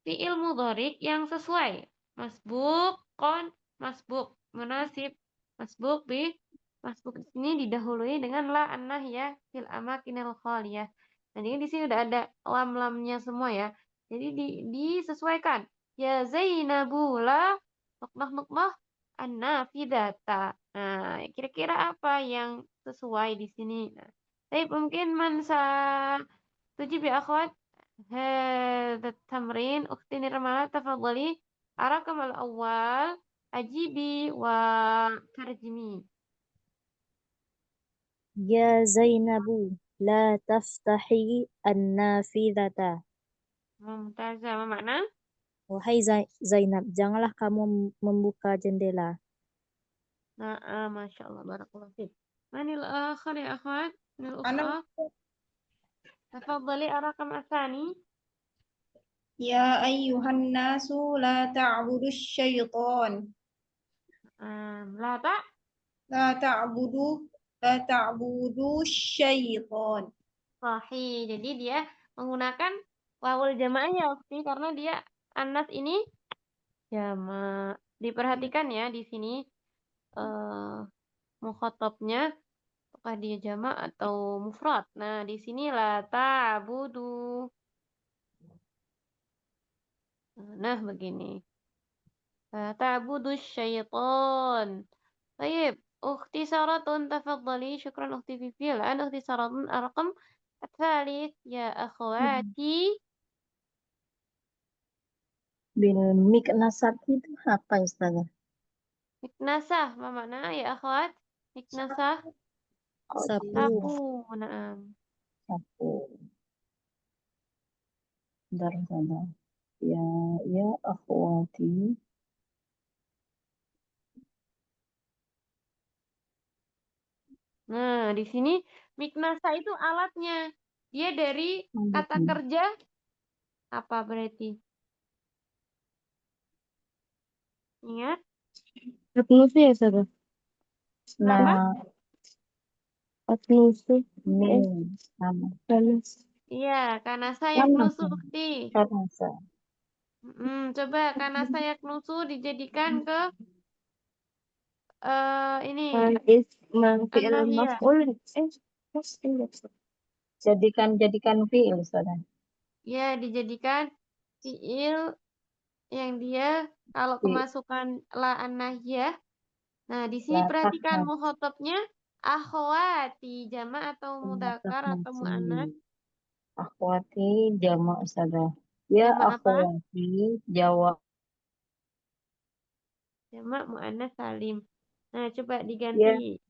Speaker 1: fi'il mudhari' yang sesuai. Masbuk, kon, masbuk, munasib, masbuk bi, masbuk di sini didahului dengan la an-nahiyah fil amakinil khaliyah. Nah, jadi di sini udah ada lam-lamnya semua ya. Jadi disesuaikan. Ya Zainabu la nukmah an-nafidata. Nah, kira-kira apa yang sesuai di sini? Nah, tapi mungkin mansa tujib ya akhwat. هذا التمرين أختي نرملة تفضلي الرقم الأول أجيبي وترجمي.
Speaker 2: Ya Zainabu, la taftahi an-nafidhata.
Speaker 1: Mumtazah, apa makna?
Speaker 2: Wahai Zainab, janganlah kamu membuka jendela.
Speaker 1: Nah, Masya Allah, barakallahu fiik. Manil akhar ya akhwat? Manil
Speaker 4: أنا
Speaker 1: ukhah? تفضلي الرقم الثاني.
Speaker 4: يا أيها الناس لا تعبدوا الشيطان
Speaker 1: لا tak?
Speaker 4: لا تعبدوا الشيطان.
Speaker 1: Sahih. Jadi dia menggunakan wawul jamaahnya Ukti karena dia anas ini jamak. Diperhatikan ya di sini mukhatabnya apakah dia jamak atau mufrad. Nah, di sini la ta'budu. Nah, begini. La ta'budu syaitan. Baik, Ukhti Saratun tafadhali. Syukran Ukhti Vivi. Al-an Ukhti Saratun ar-raqam الثالث يا أخواتي.
Speaker 3: Bil miknasat itu apa Ustazah?
Speaker 1: Miknasah, apa makna ya akhwat? Miknasah,
Speaker 2: Sapu.
Speaker 1: sapu. Naam.
Speaker 3: Sapu. Bentar, Ustazah. Ya akhwati.
Speaker 1: Nah, di sini miknasa itu alatnya. Dia dari kata kerja apa berarti? Ingat?
Speaker 2: Atnusu ya, Sabar?
Speaker 1: Kenapa?
Speaker 3: Nah,
Speaker 2: Atnusu.
Speaker 3: sama.
Speaker 1: Iya, karena saya nusu ukti.
Speaker 3: Kanasa.
Speaker 1: Coba karena saya nusu dijadikan ke ini. An-nahiyah.
Speaker 3: Jadikan fi'il Ustazah.
Speaker 1: Ya, dijadikan fiil yang dia kalau kemasukan la an-nahiyah. Nah, di sini
Speaker 3: La
Speaker 1: perhatikan
Speaker 3: taknas.
Speaker 1: muhotabnya akhwati, jamak atau mudzakkar atau muannas.
Speaker 3: Akhwati jamak Ustazah. Ya
Speaker 1: Jamak apa?
Speaker 3: akhwati jawab.
Speaker 1: Jamak muannas salim. Nah, coba
Speaker 3: Ya
Speaker 1: diganti.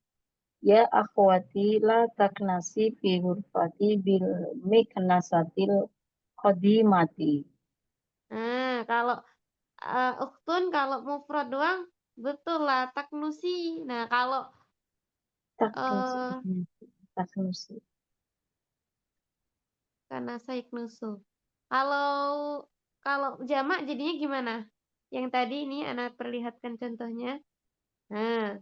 Speaker 3: Ya akhwati la taknasi fi hurfati bil miknasatil qadimati.
Speaker 1: Nah, kalau ukhtun kalau mufrad doang betul lah taknusi. Nah, kalau
Speaker 3: Taknusi.
Speaker 1: eh
Speaker 3: Taknusi.
Speaker 1: karena saiknusu. Kalau kalau jamak jadinya gimana? Yang tadi ini anak perlihatkan contohnya. Nah,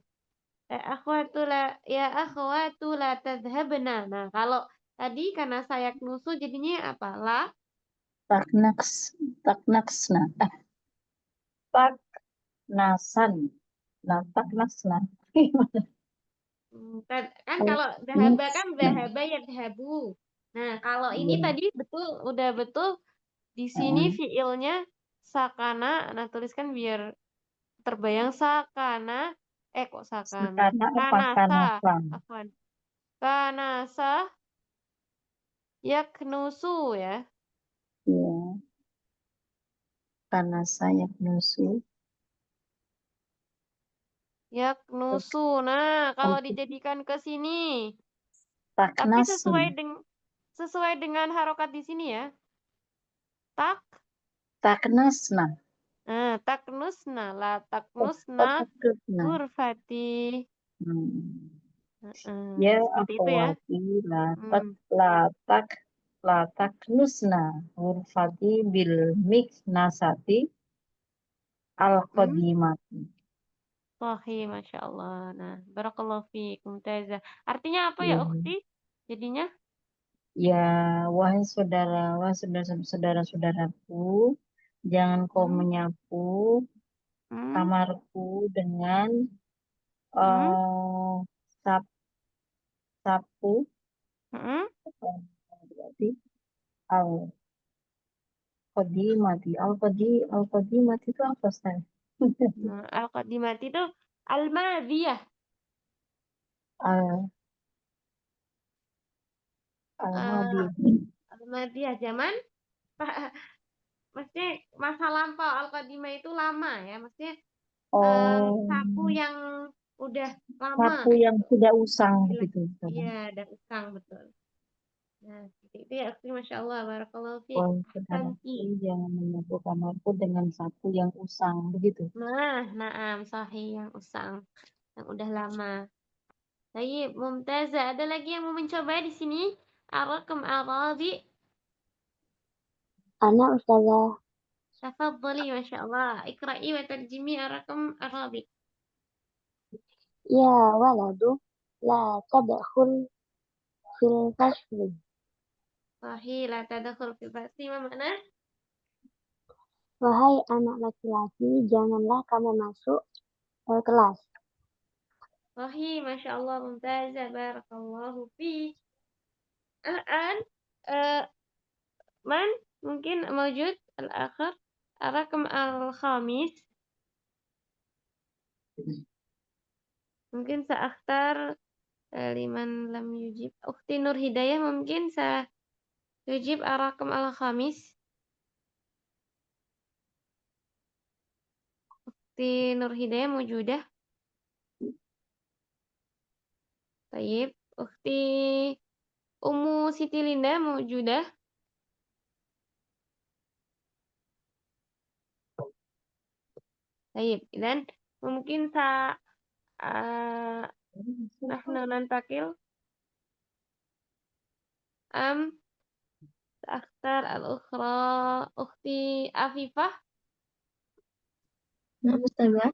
Speaker 1: ya akhwatu la tadhhabna. Nah, kalau tadi karena sayaknusu jadinya apa?
Speaker 3: Taknaksna. Taknasan. Nah, taknasna.
Speaker 1: Kan kalau dahaba kan
Speaker 3: Taknaksna.
Speaker 1: dahaba ya dahabu. Nah, kalau ini tadi betul udah betul di sini fiilnya sakana. Nah, tuliskan biar terbayang sakana. Kok sakana?
Speaker 3: Karena apa?
Speaker 1: Kanasa.
Speaker 3: Kanasa.
Speaker 1: Afwan. Kanasa yaknusu ya.
Speaker 3: Ya. Kanasa yaknusu.
Speaker 1: Yaknusu. Nah, kalau dijadikan ke sini tapi
Speaker 3: Taknasna.
Speaker 1: sesuai dengan harokat di sini ya. Tak,
Speaker 3: Taknasna.
Speaker 1: taknusna, la
Speaker 3: Oh,
Speaker 1: taknusna
Speaker 3: taknasna.
Speaker 1: ghurfati.
Speaker 3: Hmm.
Speaker 1: Heeh,
Speaker 3: Ya,
Speaker 1: seperti itu ya.
Speaker 3: akhwati, latak,
Speaker 1: Hmm.
Speaker 3: latak, latak nusna. Ghurfati bil miknasati al-qadimati.
Speaker 1: Sahih, Masya Allah. Nah, barakallahu fiik, mumtazah. Artinya apa ya,
Speaker 3: Ya,
Speaker 1: ukhti? Jadinya?
Speaker 3: ya, wahai saudara-saudaraku, jangan kau
Speaker 1: Hmm,
Speaker 3: menyapu
Speaker 1: hmm,
Speaker 3: kamarku dengan
Speaker 1: hmm,
Speaker 3: eh sapu,
Speaker 1: hmm.
Speaker 3: berarti al-qadimati. Al-qadimati itu apa, Ustaz?
Speaker 1: Nah, al-qadimati itu al-madiyah.
Speaker 3: Al
Speaker 1: Eh,
Speaker 3: Al-Madiyah.
Speaker 1: al-madiyah zaman, maksudnya masa lampau. Al-qadimah itu lama ya. Maksudnya
Speaker 3: Oh,
Speaker 1: sapu yang udah lama.
Speaker 3: sapu yang sudah usang
Speaker 1: Istilah.
Speaker 3: begitu, Ustaz.
Speaker 1: Iya, dan usang, betul. Nah, seperti itu ya, ukhti. Masya Allah, barakallahu fiik.
Speaker 3: Wahai
Speaker 1: Ahsanti.
Speaker 3: saudaraku, jangan menyapu kamarku dengan sapu yang usang begitu.
Speaker 1: Nah, naam, sahih, yang usang, yang udah lama. Baik, mumtazah. Ada lagi yang mau mencoba di sini? Ar-raqam Arabi.
Speaker 2: Ana Ustazah.
Speaker 1: Tafadhali, Masya Allah. Iqra'i wa tarjimi ar-raqam Arabi.
Speaker 2: Ya waladu, la tadkhul fil fasli.
Speaker 1: Sahih, la tadakhul fil fasli. Ma makna?
Speaker 2: Wahai anak laki-laki, janganlah kamu masuk ke kelas.
Speaker 1: Sahih, Masya Allah, mumtazah. Barakallahu fi. Al-an, man? Mungkin mawjud al-akhir. Ar-raqam al-khamis. Mungkin sa'akhtar liman lam yujib. Ukhti Nur Hidayah mungkin yujib ar-raqam al-khamis. Ukhti Nur Hidayah mawjudah. Taib. Ukhti Ummu Siti Linda mawjudah. Taib. Dan mungkin nahnu nantakil am sa'akhtar al-ukhra ukhti Afifah.
Speaker 2: Nah, Ustazah.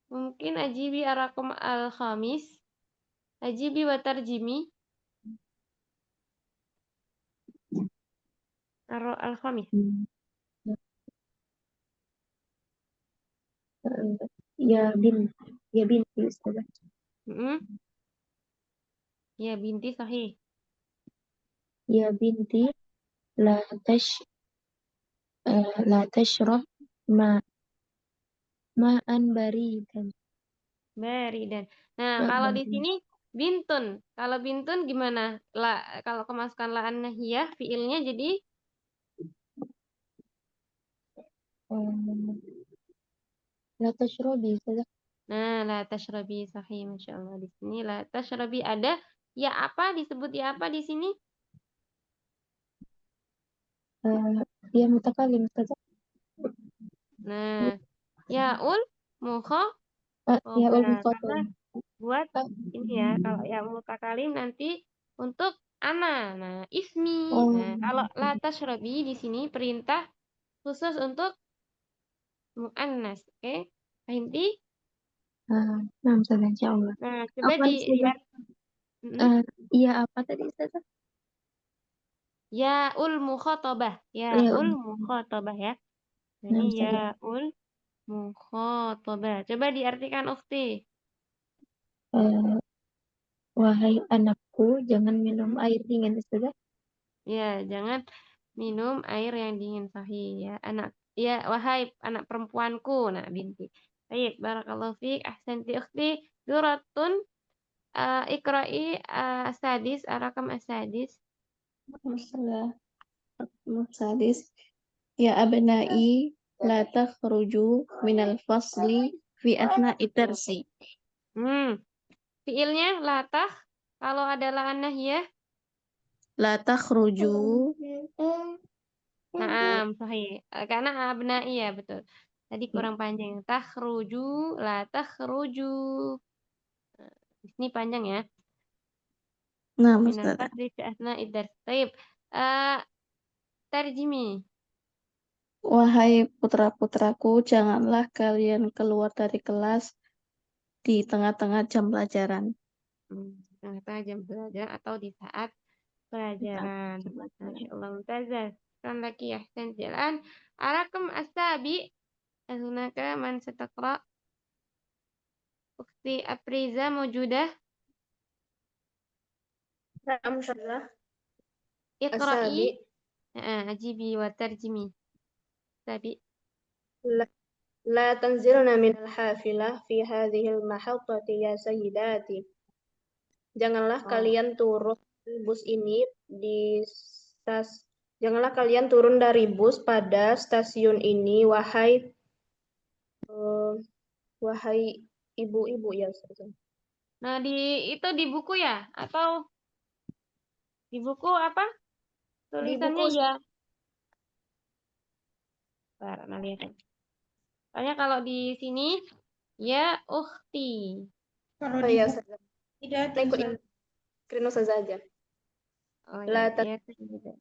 Speaker 1: Mungkin ajibi ar-raqam al-khamis. Ajibi wa tarjimi al-khamis.
Speaker 2: Ya binti Ustazah.
Speaker 1: Ya binti, sahih.
Speaker 2: Ya binti, la tash la tashrab ma'an baridan.
Speaker 1: Baridan. Nah,
Speaker 2: Mak
Speaker 1: kalau di
Speaker 2: baridan.
Speaker 1: sini bintun. Kalau bintun gimana? Kalau kemasukan la an-nahiyah fiilnya jadi
Speaker 2: La tashrabi Ustazah.
Speaker 1: nah, la tashrabi, sahih, Masya Allah. Di sini la tashrabi ada ya apa, disebut ya apa di sini?
Speaker 2: Ya mutakalim Ustazah.
Speaker 1: Nah, yaul mukha
Speaker 2: Ya
Speaker 1: karena
Speaker 2: mukhatab.
Speaker 1: buat ini ya, kalau ya mutakalim nanti untuk ana. Nah, ismi. Nah, kalau la tashrabi di sini perintah khusus untuk muannas, oke? Inti.
Speaker 2: Nah, Ustazah, insyaallah.
Speaker 1: Nah, coba
Speaker 2: Apa
Speaker 1: di
Speaker 2: Ustazah? Ya apa tadi Ustazah?
Speaker 1: yaul mukhatabah.
Speaker 2: Ya,
Speaker 1: Yaul mukhatabah ya. Nah,
Speaker 2: nah
Speaker 1: ini
Speaker 2: Ustazah.
Speaker 1: yaul mukhatabah. Coba diartikan ukhti.
Speaker 2: Wahai anakku, jangan minum air dingin Ustazah.
Speaker 1: Ya, jangan minum air yang dingin, sahih ya. Ya, wahai anak perempuanku. Nah, binti. Baik, barakallahu fiik, ahsanti ukhti. Duratun iqra'i as-sadis, ar-raqam as-sadis.
Speaker 2: Masalah sadis. Ya abnai, la takhruju minal fasli fi athna'i darsi.
Speaker 1: Fiilnya latah kalau adalah an-nahiyah
Speaker 2: La takhruju.
Speaker 1: Naam, sahih. Karena abna'i ya, betul. Tadi kurang panjang. Takhruju, la takhruju. Di sini panjang ya.
Speaker 2: Nah,
Speaker 1: Minal
Speaker 2: Ustazah.
Speaker 1: fasli fi asna'i dars. Taib. Eh, Tarjimi.
Speaker 2: Wahai putra-putraku, janganlah kalian keluar dari kelas di tengah-tengah jam pelajaran.
Speaker 1: Tengah-tengah jam belajar atau di saat pelajaran. Masya Allah, Mumtazah. Sekarang lagi ya, jalan. Arakum asabi. Hunaka man sataqra. Ukti Apriza mawjudah.
Speaker 5: Na'am Ustazah.
Speaker 1: Iqra'i.
Speaker 5: Asabi.
Speaker 1: Ajibi wa tarjimi. Sabi.
Speaker 5: La tanzilna min al-hafilah fi hadhil mahattati ya sayyidati. Janganlah kalian turun bus ini di Janganlah kalian turun dari bus pada stasiun ini, wahai ibu-ibu ya Ustazah.
Speaker 1: Nah, itu di buku ya? Atau di buku apa?
Speaker 5: Di
Speaker 1: Tulisannya
Speaker 5: buku
Speaker 1: ya. Nah, lihat. Soalnya kalau di sini, ya ukhti.
Speaker 4: Kalau
Speaker 5: Oh
Speaker 4: di
Speaker 5: ya
Speaker 4: buku
Speaker 5: Ustazah.
Speaker 4: tidak
Speaker 5: Saya ikut
Speaker 4: Ustazah.
Speaker 5: screen Ustazah aja.
Speaker 1: Oh
Speaker 5: La
Speaker 1: ya, ya.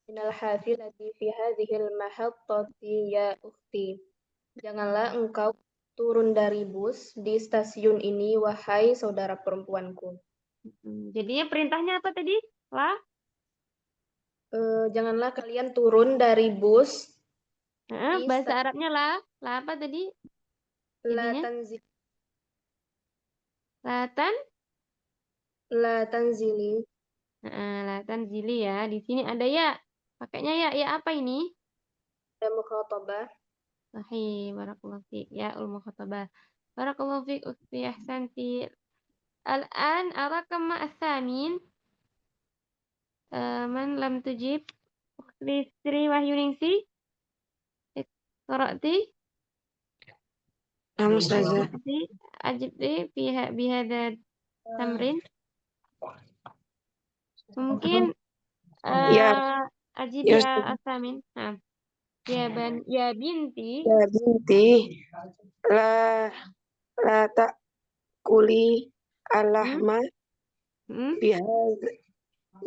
Speaker 5: minal hafilati fi hadhil mahattati ya ukhti. Janganlah engkau turun dari bus di stasiun ini, wahai saudara perempuanku.
Speaker 1: Jadinya perintahnya apa tadi? La?
Speaker 5: Janganlah kalian turun dari bus
Speaker 1: Bahasa Arabnya la. La apa tadi? Jadinya? Latan?
Speaker 5: La tanzili.
Speaker 1: Latan zili ya. Di sini ada ya. Pakainya ya. Ya apa ini?
Speaker 5: Ya mukhatabah.
Speaker 1: Sahih. Barakallahu fiik. Ya ul mukhatabah. Barakallahu fiik. Ukhti ahsanti. Al-an arakam ma'asamin. Man lam tujib. Ukhti Sri Wahyuningsi. Qara'ti.
Speaker 6: Ustazah.
Speaker 1: Ajibti bihada tamrin. Mungkin
Speaker 6: Ya,
Speaker 1: Ajib
Speaker 6: ya,
Speaker 1: ya Asamin. Nah. Ya binti.
Speaker 6: ya binti, la la tak kuli alahma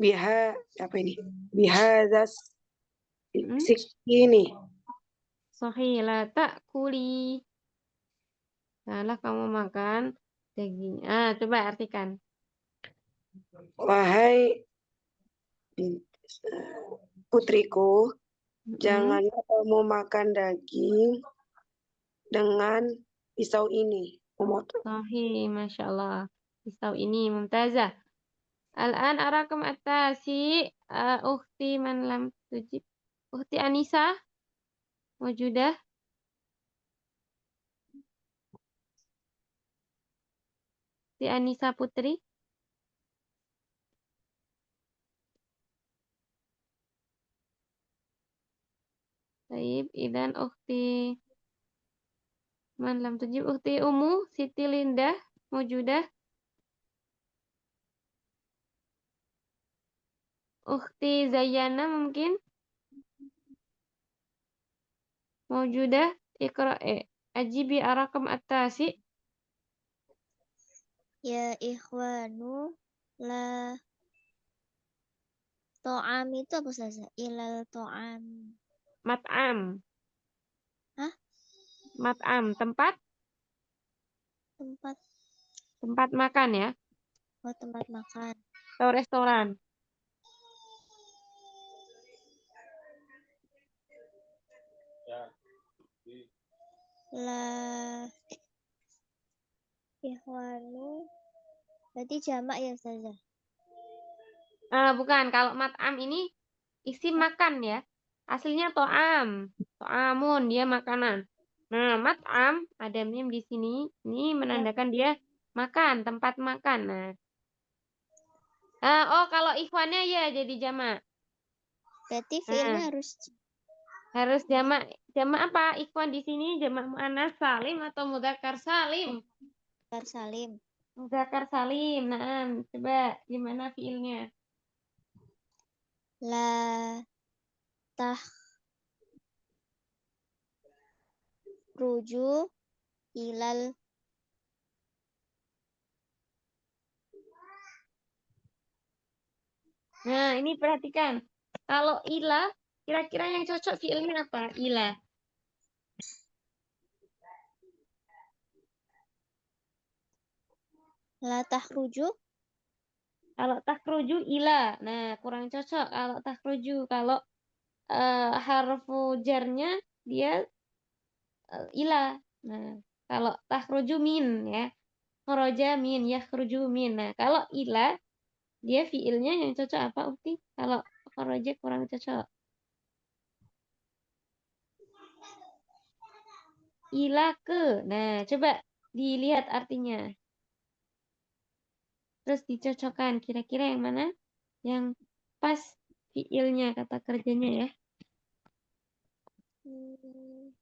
Speaker 6: biha apa ini? Bihadas ini.
Speaker 1: Sahih, la tak kuli. Salah kamu makan daging. Coba artikan.
Speaker 6: Wahai putriku, janganlah kamu makan daging dengan pisau ini.
Speaker 1: Sahih, Masya Allah. Pisau ini Mumtazah. Al-an arakum atasi ukhti man lam tujib. Ukhti Anisa. Wajudah. Ukhti Anisa Putri. Baik, idan ukhti man lam tujib. Ukhti Umu Siti Lindah. Wajudah. Ukhti Zayyana mungkin. Mawjudah. Iqra'i. Ajibi arakam atasi.
Speaker 7: Ya ikhwanu la to'am itu apa saja? Ilal to'am.
Speaker 1: Mat'am.
Speaker 7: Hah?
Speaker 1: Mat'am. Tempat makan ya.
Speaker 7: Oh, tempat makan.
Speaker 1: Atau restoran.
Speaker 7: La ikhwanu berarti jamak ya Ustazah?
Speaker 1: Bukan, kalau mat'am ini isi makan ya. Aslinya to'am. To'amun, dia makanan. Nah, mat'am, ada mim di sini. Ini menandakan dia makan, tempat makan. Nah. Kalau ikhwannya ya jadi jamak.
Speaker 7: Berarti fiilnya
Speaker 1: harus jamak. Jamak apa? Ikhwan di sini jamak muannas salim atau mudzakkar salim? Mudzakkar salim. Nah, coba gimana fiilnya?
Speaker 7: La tahruju ilal
Speaker 1: Nah, ini perhatikan. Kalau ila, kira-kira yang cocok fiilnya apa? Ila.
Speaker 7: la tahruju
Speaker 1: Kalau takhruju ila. Nah, kurang cocok kalau takhruju. Kalau harfu jarnya dia ila. Nah, kalau takhruju min ya. Kharaja min, yakhruju min. Nah, kalau ila dia fiilnya yang cocok apa, Ukti? Kalau kharaja kurang cocok. Ila ke. Nah, coba dilihat artinya. Terus dicocokkan kira-kira yang mana yang pas fiilnya, kata kerjanya ya.
Speaker 7: Hmm,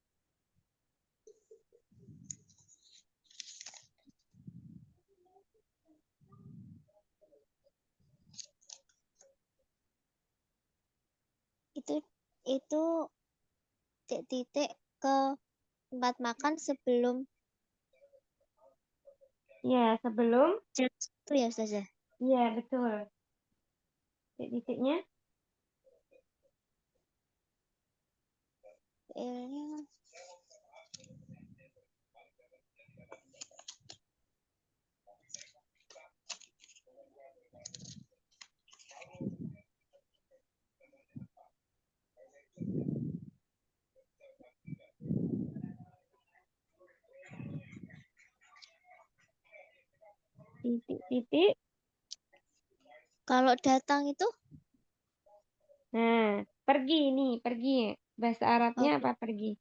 Speaker 7: itu titik ke tempat makan sebelum
Speaker 1: Ya, sebelum.
Speaker 7: jam 1 ya Ustazah.
Speaker 1: Iya, betul. Titiknya.
Speaker 7: Fiilnya
Speaker 1: Titik-titik.
Speaker 7: kalau datang itu
Speaker 1: Nah, pergi nih, pergi. Bahasa Arabnya
Speaker 7: oke.
Speaker 1: apa pergi?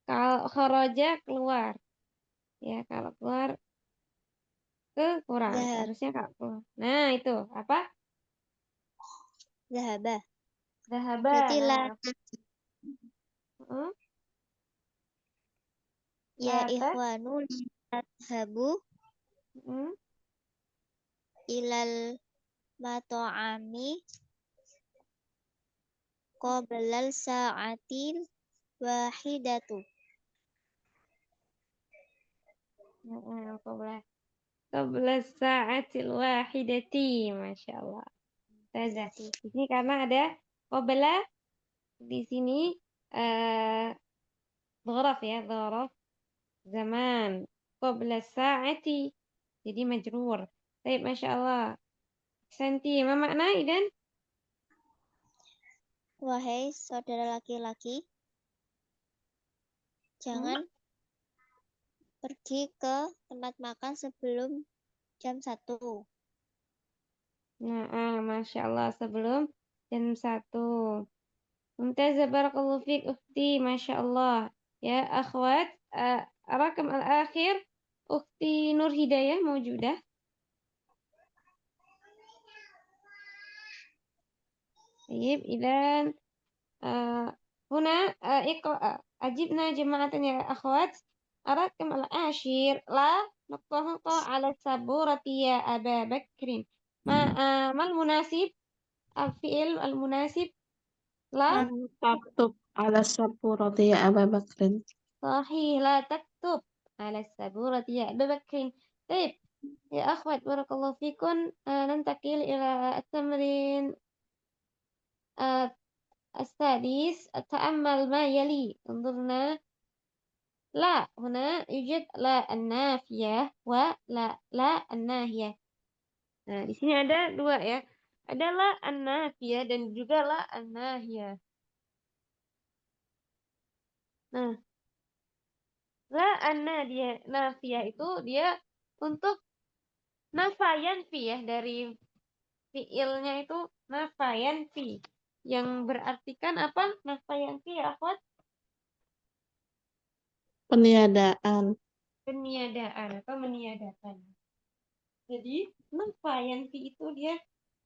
Speaker 1: Kalau kharaja keluar. Ya, kalau keluar ke kurang.
Speaker 7: Zahab,
Speaker 1: Seharusnya kalau keluar. Nah, itu apa?
Speaker 7: zahaba.
Speaker 1: Zahaba.
Speaker 7: Berarti la
Speaker 1: Nah,
Speaker 7: ya
Speaker 1: lata.
Speaker 7: ikhwanu tadhabu ilal mato'ami qoblal sa'atil wahidatu.
Speaker 1: Qabla sa'atil wahidati. Masya Allah. Ustazah. Di sini karena ada qabla di sini dhorof ya, dhorof zaman. Qabla sa'ati. Jadi majrur. Baik, Masya Allah. Santi, apa makna idan?
Speaker 7: Wahai saudara laki-laki, jangan pergi ke tempat makan sebelum jam 1.
Speaker 1: Nah, Masya Allah. Sebelum jam 1. Mumtazah, barakallahu fiik, ukhti. Masya Allah. Ya, akhwat. Rakam al-akhir. Ukhti Nur Hidayah mawjudah. Baik, idan. هنا أجبنا جماعة يا أخوات. الرقم العاشر لا نقطة على السبورة يا أبا بكر. ما المناسب؟ الفعل المناسب لا.
Speaker 2: لا تكتب على السبورة يا أبا بكر.
Speaker 1: صحيح، لا تكتب على السبورة يا أبا بكر. طيب يا أخوات، بارك الله فيكم. ننتقل إلى التمرين السادس. تأمل ما يلي. انظرنا. لا، هنا يوجد لا النافية ولا الناهية. Nah, di sini ada dua ya. Ada la an-nafiyah dan juga la an-nahiyah. Nah, la an-nafiyah itu dia untuk nafayan fi ya, dari fiilnya itu nafayan fi. Yang berartikan apa? Nafayan fi ya, akhwat?
Speaker 2: Peniadaan.
Speaker 1: Peniadaan atau meniadakan. Jadi, nafayan fi itu dia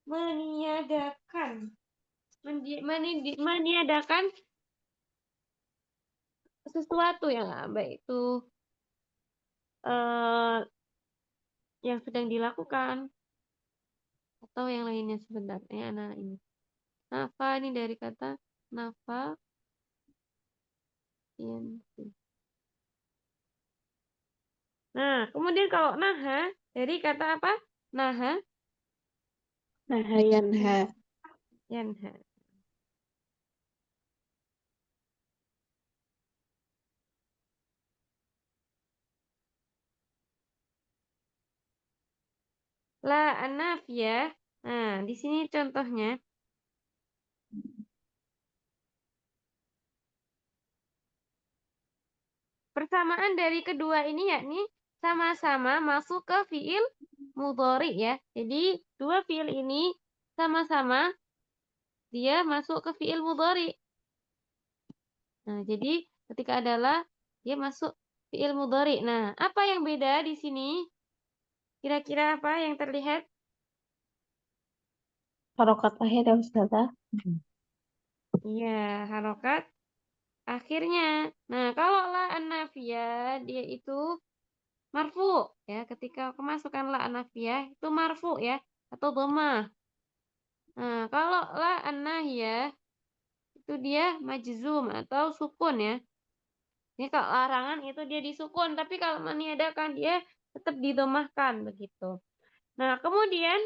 Speaker 1: meniadakan. Meniadakan sesuatu yang baik itu yang sedang dilakukan atau yang lainnya sebentar. Anak ini. Nafa ini dari kata nafa yanfi. Nah, kemudian kalau naha dari kata apa? Naha
Speaker 2: Naha yanha.
Speaker 1: yanha. La anafiyah. Nah, di sini contohnya. Persamaan dari kedua ini yakni sama-sama masuk ke fiil mudhari ya. Jadi dua fiil ini sama-sama dia masuk ke fiil mudhari. Nah, jadi ketika adalah dia masuk fiil mudhari. Nah, apa yang beda di sini? Kira-kira apa yang terlihat?
Speaker 2: Harokat akhir ya Ustazah.
Speaker 1: Iya, harokat akhirnya. Nah, kalau la an-nafiyah dia itu marfu ya. Ketika kemasukan la an-nafiyah itu marfu ya atau dhammah. Nah, kalau la an-nahiyah itu dia majzum atau sukun ya. Ini kalau larangan itu dia disukun, tapi kalau meniadakan dia tetap didomahkan begitu. Nah, kemudian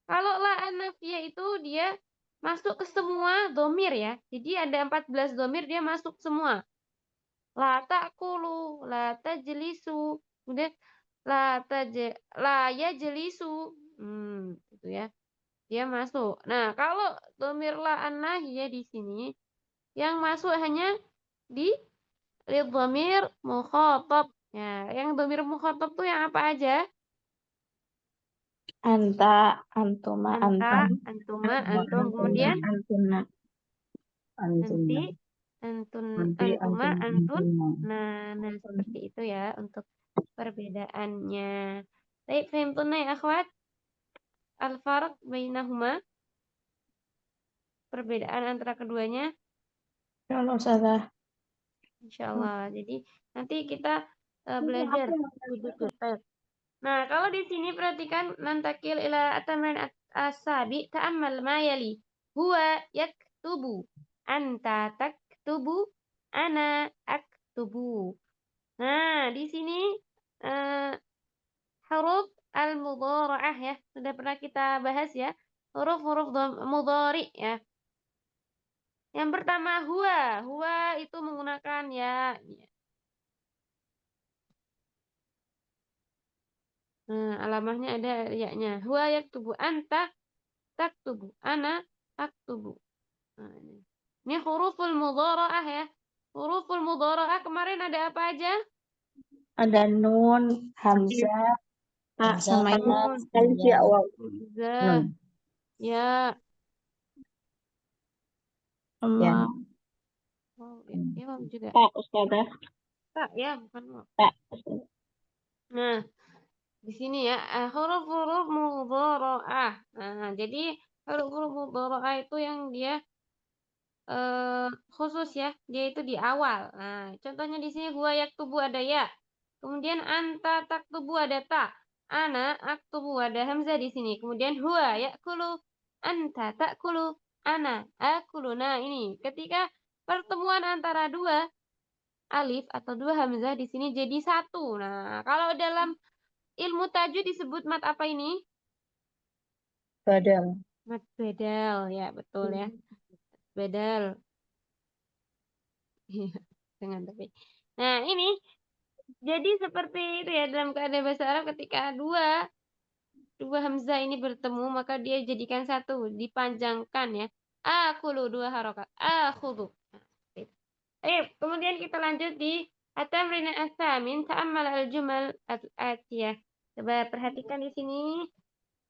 Speaker 1: kalau la an-nafiyah itu dia masuk ke semua domir ya. Jadi ada 14 domir dia masuk semua. La ta'kulu, la tajlisu, kemudian la yajlisu. Gitu ya. Dia masuk. Nah, kalau domir la an-nahiyah di sini yang masuk hanya di dhamir mukhatab. Ya, yang dhamir mukhatab tuh yang apa aja?
Speaker 2: Anta, antuma,
Speaker 1: Anta,
Speaker 2: antum.
Speaker 1: antuma, antum. Kemudian
Speaker 3: Antuna.
Speaker 1: nanti
Speaker 3: Antuna.
Speaker 1: antuma, antun.
Speaker 3: Antuna.
Speaker 1: Nah, seperti itu ya untuk perbedaannya. Baik, fahimtuna ya akhwat? Al-farq bainahuma. Perbedaan antara keduanya.
Speaker 2: Kalau Ustazah.
Speaker 1: Insyaallah. Jadi nanti kita belajar duduk. Nah, kalau di sini perhatikan nantakil ila atamrin asabi ta'ammal ma yali. Huwa yaktubu. Anta taktubu. Ana aktubu. Nah, di sini eh, huruf al-mudhara'ah ya. Sudah pernah kita bahas ya. Huruf-huruf mudhari ya. Yang pertama huwa. Huwa itu menggunakan ya. Nah, alamahnya ada ya-nya. Huwa yaktubu. Anta taktubu. Ana aktubu. Nah, ini huruful mudhara'ah ya. Huruful mudhara'ah kemarin ada apa aja?
Speaker 2: Ada nun, hamzah, ta, sama ini
Speaker 1: Nun,
Speaker 2: sekali di awal.
Speaker 1: hamzah, ya,
Speaker 2: Sama
Speaker 1: wow, ya, wow juga.
Speaker 2: ta, Ustazah.
Speaker 1: Tak ya, bukan wow.
Speaker 2: Ta.
Speaker 1: Nah, di sini ya huruf-huruf mudhara'ah. Nah, jadi huruf-huruf mudhara'ah itu yang dia khusus ya, dia itu di awal. Nah, contohnya di sini gua yaktubu ada ya. Kemudian anta taktubu ada ta. Ana aktubu ada hamzah di sini. Kemudian huwa yakulu, anta takulu, ana akulu. Nah, ini ketika pertemuan antara dua alif atau dua hamzah di sini jadi satu. Nah, kalau dalam ilmu tajwid disebut mat apa ini?
Speaker 3: Badal.
Speaker 1: Mat bedal ya, betul ya. Bedal. Dengan tapi. Nah, ini jadi seperti itu ya dalam keadaan bahasa Arab ketika dua hamzah ini bertemu maka dia jadikan satu, dipanjangkan ya. Akulu dua harokat. Akhudu. Kemudian kita lanjut di at-tamrin as-samin ta'ammal al-jumal al-atiyah. Coba perhatikan di sini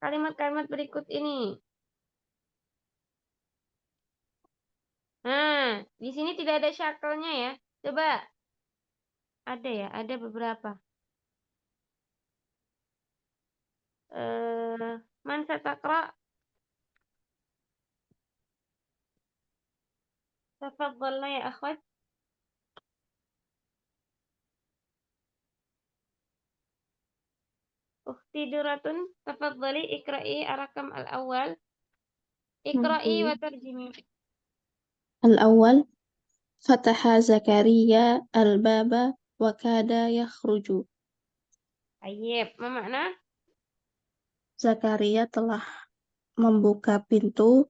Speaker 1: kalimat-kalimat berikut ini. Nah, di sini tidak ada syakelnya ya. Coba. Ada ya, ada beberapa. Man sataqra? Tafadhalna ya akhwat. Ukhti Duratun, tafadhali ikra'i ar-rakam al-awwal. Ikra'i wa tarjimi.
Speaker 2: الأول فتح زكريا الباب وكاد يخرج.
Speaker 1: Tayyib. Ma makna?
Speaker 2: Zakaria telah membuka pintu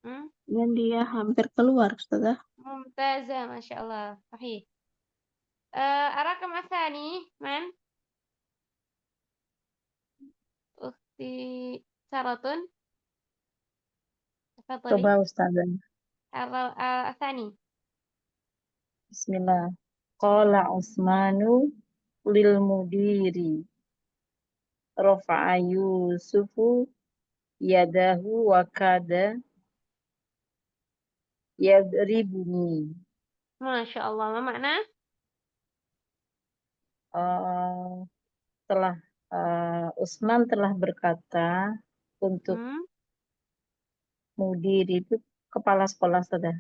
Speaker 1: Hmm?
Speaker 2: dan dia hampir keluar, Ustazah.
Speaker 1: Mumtazah, Masya Allah. Sahih. Ar-rakam ats-tsani, man? Ukhti Saratun, tafadhali.
Speaker 3: Coba Ustazah.
Speaker 1: Ats-tsani.
Speaker 3: Bismillah. Qala Usmanu lil mudiri. Rafa'a Yusufu yadahu wa kada yadribuni.
Speaker 1: Masya Allah. Ma makna?
Speaker 3: Usman telah berkata untuk
Speaker 1: Hmm?
Speaker 3: mudir itu kepala sekolah sudah.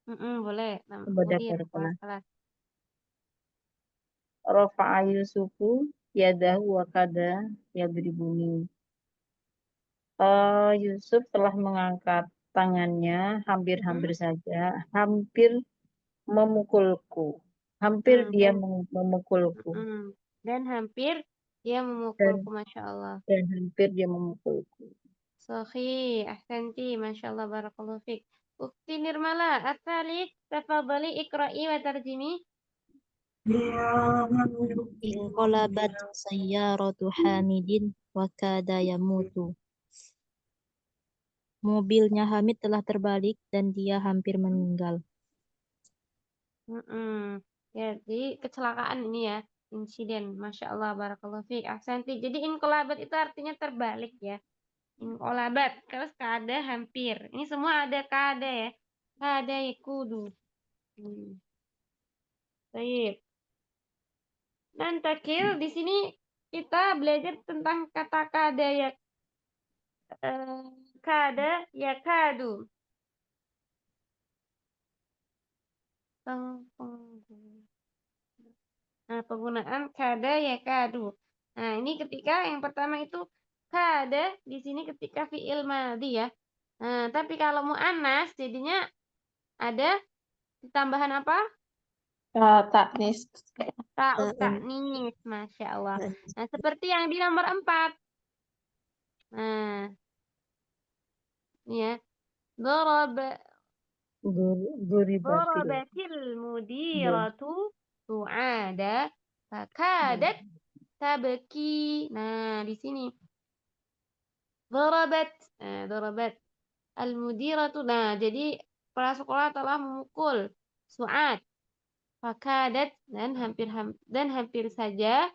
Speaker 1: Boleh.
Speaker 3: Kepada
Speaker 1: Mudir,
Speaker 3: kepala
Speaker 1: kepala
Speaker 3: sekolah.
Speaker 1: kelas.
Speaker 3: Rafa'a Yusufu yadahu wa kada yadribuni. Yusuf telah mengangkat tangannya hampir-hampir saja, hampir memukulku. Hampir dia memukulku.
Speaker 1: Dan hampir dia memukulku, Masya Allah.
Speaker 3: Dan hampir dia memukulku.
Speaker 1: Sahih, ahsanti, Masya Allah, barakallahu fiqh. Ukhti Nirmala, ats-tsalits, tafadhali ikra'i wa tarjimi.
Speaker 2: Inqalabat sayyaratu Hamidin wa kada yamutu. Mobilnya Hamid telah terbalik dan dia hampir meninggal.
Speaker 1: Ya, jadi kecelakaan ini ya, insiden. Masya Allah, barakallahu fiqh. Ahsanti. Jadi inqalabat itu artinya terbalik ya. Inqalabat, terus kada hampir. Ini semua ada kada ya. Kada yakudu. Baik. Nantakil di sini kita belajar tentang kata kada ya. Kada yakadu. Nah, penggunaan kada yakadu. Nah, ini ketika yang pertama itu kada di sini ketika fi'il madhi ya. Nah, tapi kalau mu'annas jadinya ada tambahan apa?
Speaker 2: Taknis.
Speaker 1: Ta'ut ta'nis, Masya Allah. Nah, seperti yang di nomor 4. Nah, ini ya. Dorobatil mudiratu su'ada fakadat tabki. Nah, di sini. Dorobat al-mudiratu. Nah, jadi kepala sekolah telah memukul su'ad. Fakadat dan hampir saja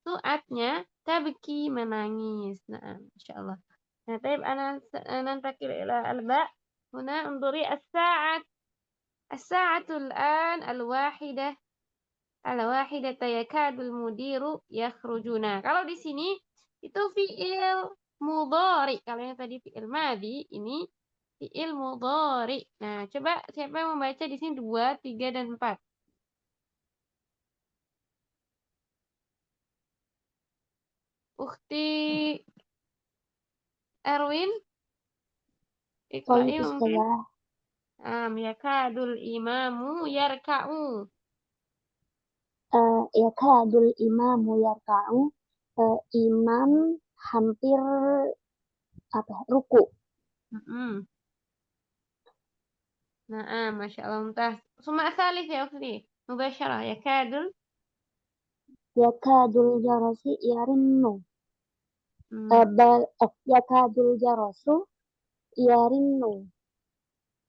Speaker 1: su'atnya tabki menangis. Nah, Masya Allah. Nah, طيب أنا ننتقل إلى الباء. هنا انظري الساعة الآن الواحدة يكاد المدير يخرجuna. Kalau di sini itu fi'il mudhari. Kalau yang tadi fi'il madhi, ini fi'il mudhari. Nah, coba siapa yang membaca di sini 2, 3, dan 4? Ukhti Erwin, ikra'i mungkin. Yakadul imamu yarka'u.
Speaker 7: Yakadul imamu yarka'u. Imam hampir ruku.
Speaker 1: Nah, Masya Allah, mumtaz. Suma asalif ya, ukhti. Mubasyarah,
Speaker 7: Yakadul jarasi yarinnu. Yakadul jarasu yarinnu.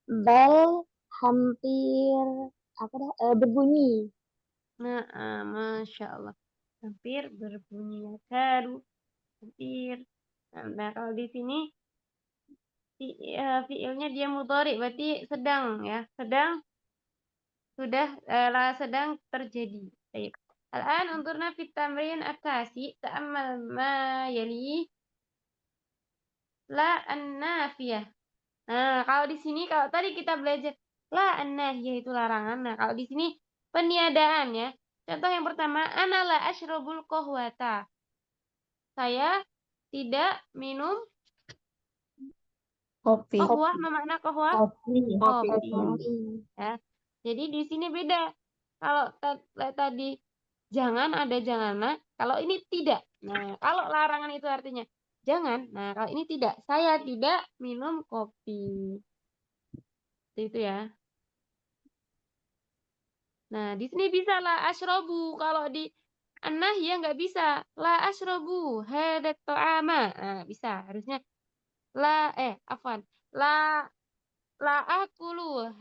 Speaker 7: Bal hampir berbunyi.
Speaker 1: Nah, Masya Allah. Hampir berbunyi. Yakadu. Hampir. Nah, kalau di sini fi'ilnya dia mudhari, berarti sedang ya. Sedang terjadi. Baik. Al-an unturna fit tamrin at-tasi, ta'ammal ma yali la an-nafiyah. Nah, kalau di sini kalau tadi kita belajar la an-nahiyah itu larangan. Nah, kalau di sini peniadaan ya. Contoh yang pertama, ana la asyrabul qahwata. saya tidak minum
Speaker 2: Kopi.
Speaker 1: qahwah. Makna qahwah?
Speaker 3: Kopi.
Speaker 1: Kopi. Ya. Jadi di sini beda. Kalau tadi jangan ada janganlah, kalau ini tidak. Nah, kalau larangan itu artinya jangan. Nah, kalau ini tidak. Saya tidak minum kopi. Itu ya. Nah, di sini bisa la asyrabu. Kalau di an-nahy nggak bisa. La asyrabu hadat ta'ama. Nah, bisa. Harusnya afwan. La la akulu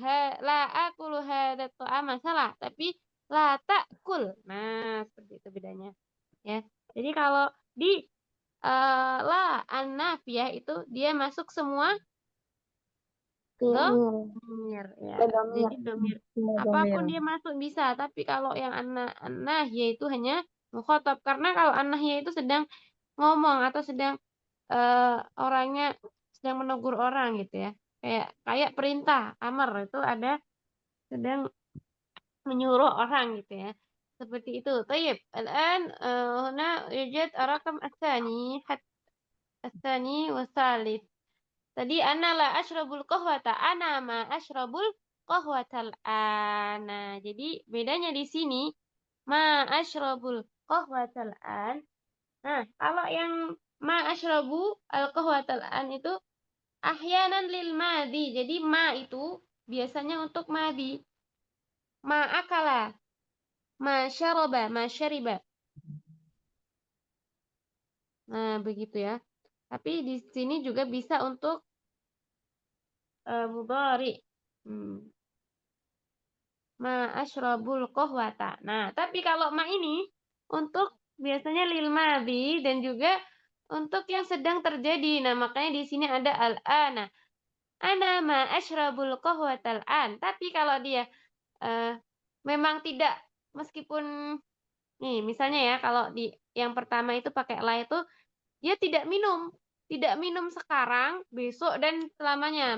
Speaker 1: hadat ta'ama. Salah, tapi la ta'kul. Nah, seperti itu bedanya. Ya. Jadi kalau di la an-nafiyah itu dia masuk semua domir ya. Jadi domir. Apapun dia masuk bisa, tapi kalau yang an-nahy itu hanya mukhatab, karena kalau an-nahy itu sedang ngomong atau sedang orangnya sedang menegur orang gitu ya. Kayak perintah, amar itu ada sedang menyuruh orang gitu ya. Seperti itu. Tayyib. Al-an huna yujad rakam ats-tsani wasalis. Tadi ana la asyrabul qahwata, ana ma asyrabul qahwatal ana. Jadi bedanya di sini ma asyrabul qahwatal an. Nah, kalau yang ma asyrabu al qahwatal an itu ahyanan lil madi. Jadi ma itu biasanya untuk madi. Ma akala, ma syaraba, ma syariba. Nah, begitu ya. Tapi di sini juga bisa untuk mudhari. Ma asyrabul qahwata. Nah, tapi kalau ma ini untuk biasanya lil madhi dan juga untuk yang sedang terjadi. Nah, makanya di sini ada al-ana. Ana ma asyrabul qahwatal an. Tapi kalau dia memang tidak, meskipun nih misalnya ya kalau di yang pertama itu pakai la itu dia tidak minum sekarang, besok dan selamanya.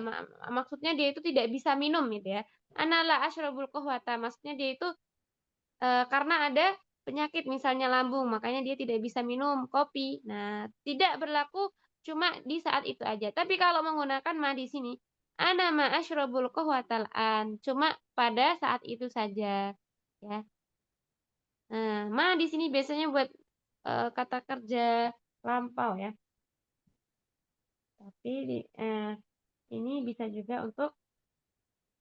Speaker 1: Maksudnya dia itu tidak bisa minum gitu ya. Ana la asyrabul qahwata, maksudnya dia itu karena ada penyakit misalnya lambung, makanya dia tidak bisa minum kopi. Nah, tidak berlaku cuma di saat itu aja. Tapi kalau menggunakan ma di sini, ana ma asyrabul qahwatal an, cuma pada saat itu saja, ya. Nah, ma di sini biasanya buat kata kerja lampau ya. Tapi ini bisa juga untuk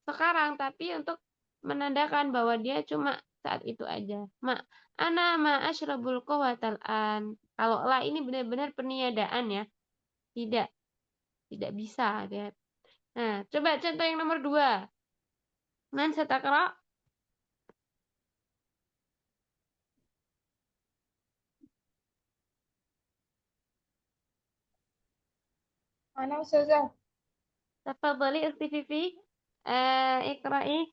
Speaker 1: sekarang, tapi untuk menandakan bahwa dia cuma saat itu aja. Ana ma asyrabul qahwatal an. Kalau la ini benar-benar peniadaan ya. Tidak bisa dia. Nah, coba contoh yang nomor 2. Man satakra?
Speaker 4: Ana Ustazah.
Speaker 1: Tafadhali ukhti Fifi. Iqra'i.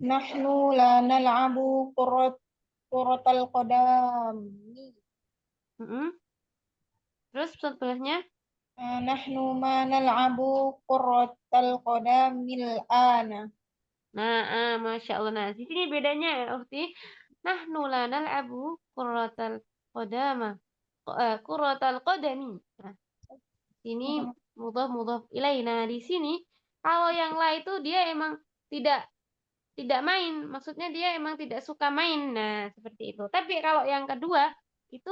Speaker 4: Nahnu la nal'abu kuratal qadami.
Speaker 1: Terus sebelahnya?
Speaker 4: Nahnu ma nal'abu kuratal qadamil ana.
Speaker 1: Nah, Masya Allah. Nah, di sini bedanya ya, ukhti. Nahnu la nal'abu kuratal qadami. Nah, ini mudhaf ilaih. Nah, di sini kalau yang la itu dia emang tidak main. Maksudnya dia emang tidak suka main. Nah, seperti itu. Tapi kalau yang kedua itu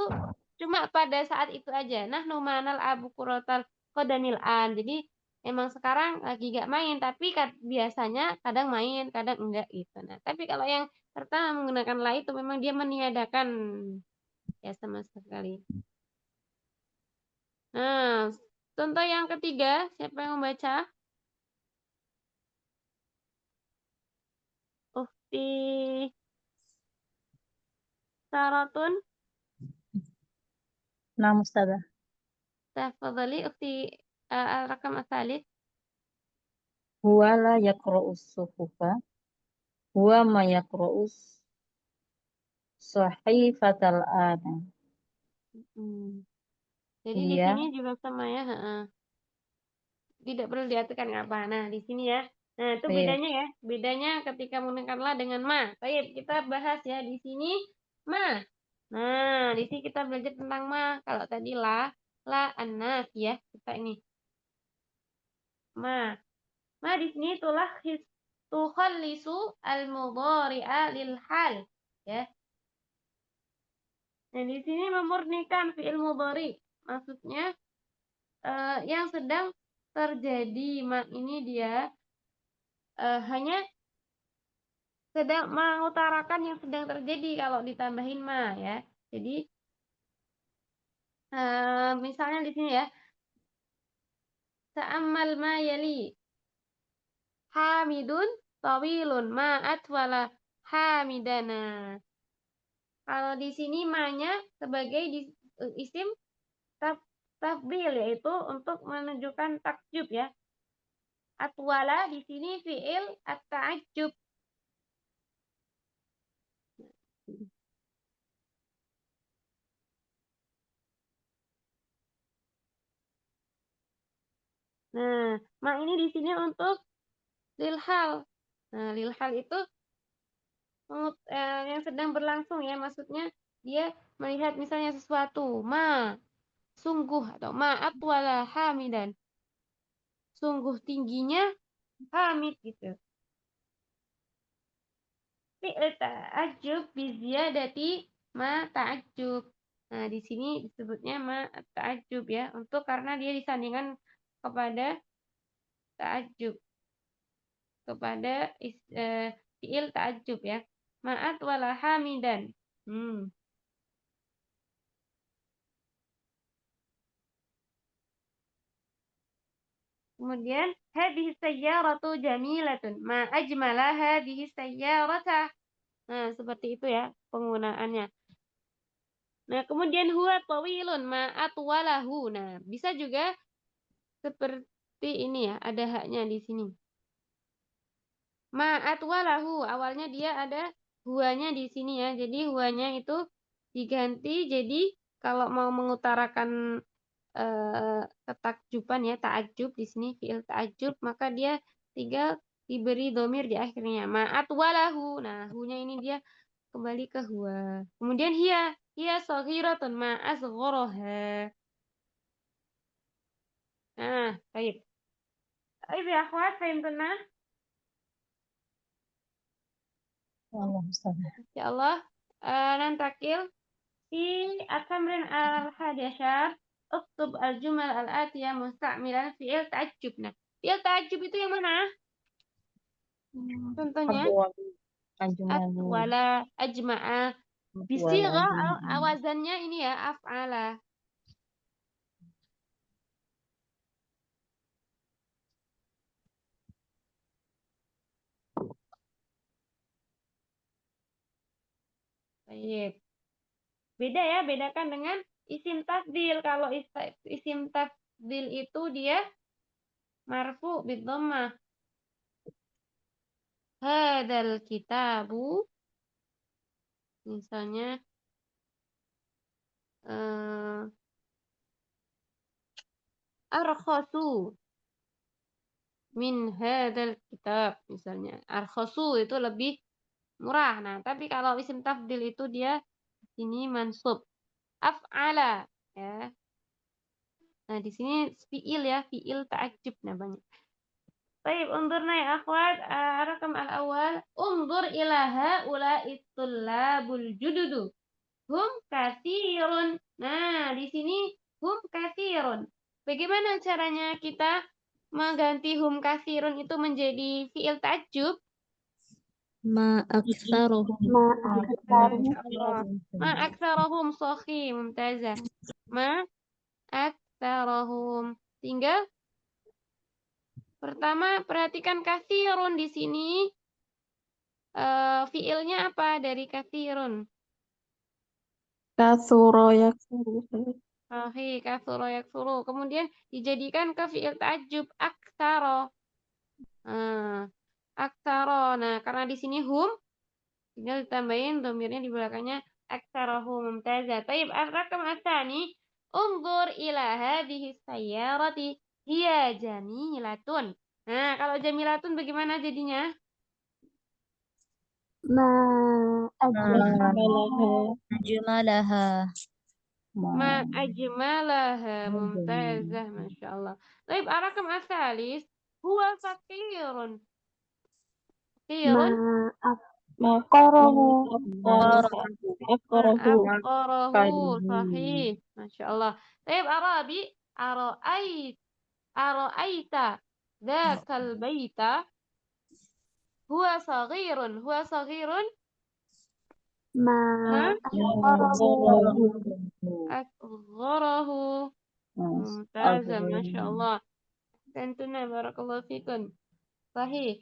Speaker 1: cuma pada saat itu aja. Nahnu ma nal'abu kuratal qadamil an. Jadi emang sekarang lagi gak main, tapi biasanya kadang main, kadang enggak gitu. Nah, tapi kalau yang pertama menggunakan la itu memang dia meniadakan ya sama sekali. Nah, contoh yang ketiga, siapa yang membaca? Ukhti Saratun.
Speaker 3: Nah, Ustazah.
Speaker 1: Tafadhali ukhti al-rakam ats-tsalits.
Speaker 3: Huwa la yaqra'us suhufa. Huwa ma yaqra'us sahifatal ana.
Speaker 1: Jadi di
Speaker 3: Iya.
Speaker 1: sini juga sama ya, tidak perlu diartikan apa. Nah, di sini ya. Nah, itu
Speaker 3: Baik.
Speaker 1: bedanya ya. Bedanya ketika menggunakan la dengan ma. Baik, kita bahas ya di sini ma. Nah, di sini kita belajar tentang ma. Kalau tadi la an-nafiyah kita ini. Ma. Ma di sini tukhallisu al-mudhari'a lil hal, ya. Nah, di sini memurnikan fi'il mudhari. Maksudnya yang sedang terjadi. Ma ini dia hanya sedang mengutarakan yang sedang terjadi kalau ditambahin ma, ya. Jadi misalnya di sini ya, ta'ammal ma yali. Hamidun tawilun ma atwala hamidana. Kalau di sini ma-nya sebagai isim tafdil, yaitu untuk menunjukkan takjub, ya. Atwala di sini fi'il at-ta'ajjub. Nah, ma ini di sini untuk lil hal. Nah, lil hal itu yang sedang berlangsung, ya. Maksudnya dia melihat misalnya sesuatu. Ma, sungguh, atau ma atwala hamidan. Sungguh tingginya Hamid, gitu. Fi'il ta'ajjub biziyadati ma ta'ajjub. Nah, di sini disebutnya ma ta'ajjub, ya, untuk karena dia disandingkan kepada ta'ajjub, kepada fi'il ta'ajjub, ya. Ma'at wala hamidan. Kemudian hadhihi sayyaratu jamilatun. Ma ajmala hadhihi sayyarata. Nah, seperti itu, ya, penggunaannya. Nah, kemudian huwa tawilun ma atwalahu. Nah, bisa juga seperti ini, ya, ada haknya di sini. Ma atwalahu, awalnya dia ada huanya di sini, ya. Jadi huanya itu diganti jadi kalau mau mengutarakan ketakjuban, ya, ta'ajub di sini fi'il ta'ajub, maka dia tinggal diberi domir di akhirnya. Ma atwalahu. Nah, hunya ini dia kembali ke huwa. Kemudian hiya saghiratun ma asgharaha. Nah, baik. Baik, ya akhwat, fahimtuna?
Speaker 3: Allah Ustaz.
Speaker 1: Insyaallah nantakil fi at-tamrin al-11. Uktub al-jumal al-atiyah musta'milan fi'il ta'ajjub. Nah, fi'il ta'ajjub itu yang mana? Contohnya
Speaker 3: Ajmalu.
Speaker 1: wala ajma'a. Bisighah awazannya ini, ya, af'ala. Baik. Beda, ya, bedakan dengan isim tafdil. Kalau isim tafdil itu dia marfu bidhammah. Hadzal kitabu, misalnya arkhasu min hadzal kitab, misalnya. Arkhasu itu lebih murah. Nah, tapi kalau isim tafdil itu dia ini mansub. Af'ala, ya. Nah, di sini fi'il, ya, fi'il ta'ajjub namanya. Baik, undurna, ya akhwat, rakam al-awwal. Undur ila haula'i tullabul jududu. Hum katsirun. Nah, di sini hum katsirun. Bagaimana caranya kita mengganti hum katsirun itu menjadi fi'il ta'ajjub?
Speaker 2: Ma aktsaruhum.
Speaker 1: Ma aktsarahum, sahih, mumtazah. Ma aktsarahum. Tinggal pertama perhatikan katsirun di sini. Fiilnya apa dari katsirun?
Speaker 2: Katsura yaksuru.
Speaker 1: Sahih, katsura yaksuru. Kemudian dijadikan ke fiil ta'ajjub aktsara. Aktsara. Nah, karena di sini hum tinggal ditambahin domirnya di belakangnya aktsarahum, mumtazah. Taib, ar-rakam ats-tsani. Unzur ila hadhihi sayyarati hiya jamilatun. Nah, kalau jamilatun bagaimana jadinya?
Speaker 7: ما
Speaker 2: أجملها
Speaker 8: أجملها
Speaker 1: ما أجملها ممتازة ما شاء الله. طيب الرقم الثالث هو فقير. فقير
Speaker 2: ما أفقره
Speaker 1: ما
Speaker 2: أفقره
Speaker 1: أفقره صحيح ما شاء الله. طيب الرابع أرأيت ذاك البيت هو صغير. هو صغير
Speaker 7: ما
Speaker 1: ما
Speaker 7: أفقره
Speaker 1: أصغره ممتازة ما شاء الله. أحسنتن بارك الله فيكم صحيح.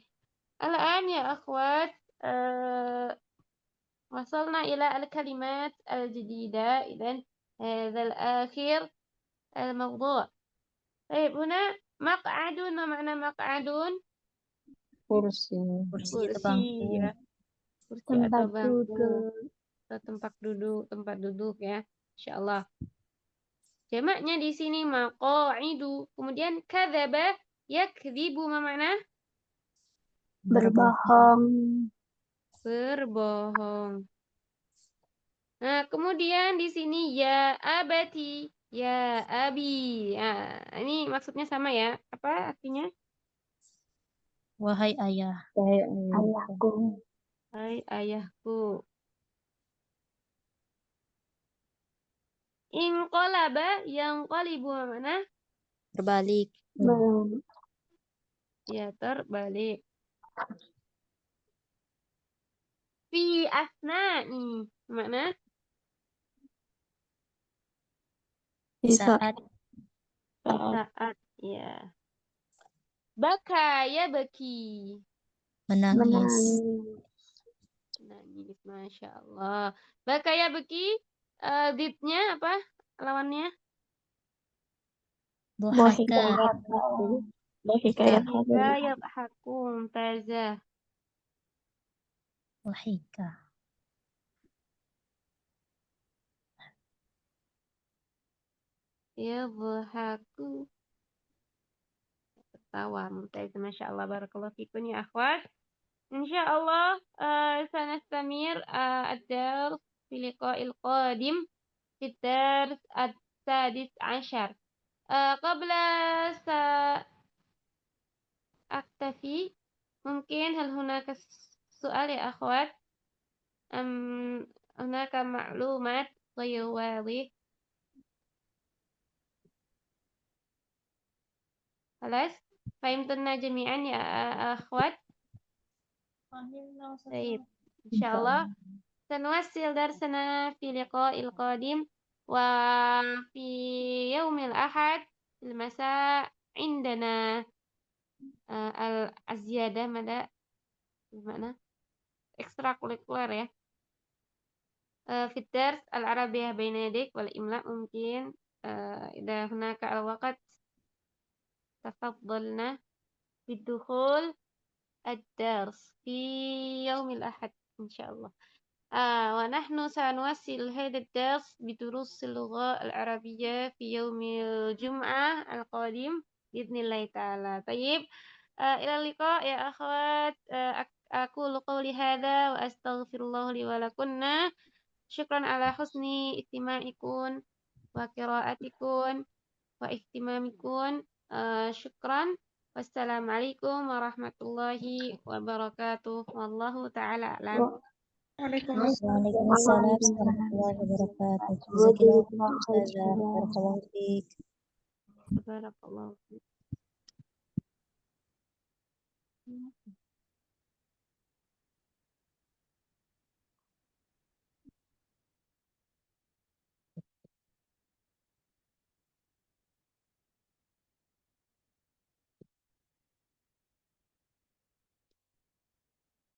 Speaker 1: الآن يا أخوات وصلنا إلى الكلمات الجديدة. إذن هذا الآخر الموضوع. طيب هنا مقعد. ما معنى مقعد؟
Speaker 2: kursi
Speaker 8: kursi atau
Speaker 1: Kursi
Speaker 8: bangku.
Speaker 1: ya. Kursi atau
Speaker 7: tempat
Speaker 1: bangku
Speaker 7: duduk.
Speaker 1: atau tempat duduk ya. Insyaallah. Jamaknya di sini maqa'idu. Kemudian kadzaba yakdzibu ma makna?
Speaker 7: Berbohong.
Speaker 1: Berbohong. Nah, kemudian di sini ya abati, ya abi. Nah, ini maksudnya sama ya. Apa artinya?
Speaker 8: Wahai ayah.
Speaker 7: Ayahku.
Speaker 1: Hai ayahku. Inqalaba yanqalibu ma makna?
Speaker 8: Berbalik.
Speaker 1: Ya, terbalik. Fi asna'i. Mana?
Speaker 8: Di saat
Speaker 1: Saat. Ya. Baka ya baki.
Speaker 8: menangis.
Speaker 1: Nangis. Masya Allah. Baka ya baki. Didnya apa? Lawannya?
Speaker 8: Dohaka.
Speaker 2: Dohika
Speaker 1: Dhahika yadhaku. Mumtazah.
Speaker 8: Wahika.
Speaker 1: Yadhaku. Tertawa. Mumtazah. Masya Allah. Barakallahu fikun ya akhwat. Insyaallah sanastamir ad-dars fi liqa'il qadim fi ad-dars السادس عشر. قبل سأكتفي ممكن هل هناك سؤال يا أخوات أم هناك معلومات غير واضح؟ خلاص فهمتنا جميعا يا أخوات؟ طيب إن شاء الله سنواصل درسنا في لقاء القادم وفي يوم الأحد المساء عندنا الزيادة ماذا بمعنى ekstra kurikuler ya. في الدرس العربية بين يديك والإملاء ممكن إذا هناك الوقت تفضلنا بالدخول الدرس في يوم الأحد إن شاء الله. ونحن سنواصل هذا الدرس بدروس اللغة العربية في يوم الجمعة القادم بإذن الله تعالى. طيب إلى اللقاء يا أخوات. أقول قولي هذا وأستغفر الله لي ولكن. شكرا على حسن استماعكم وقراءتكم واهتمامكم. شكرا والسلام عليكم ورحمة الله وبركاته والله تعالى أعلم.
Speaker 6: Waalaikumsalam.
Speaker 8: Waalaikumsalam warahmatullahi wabarakatuh. Jazakillahu khairan Ustazah. Barakallahu fiik.
Speaker 1: بارك الله فيك.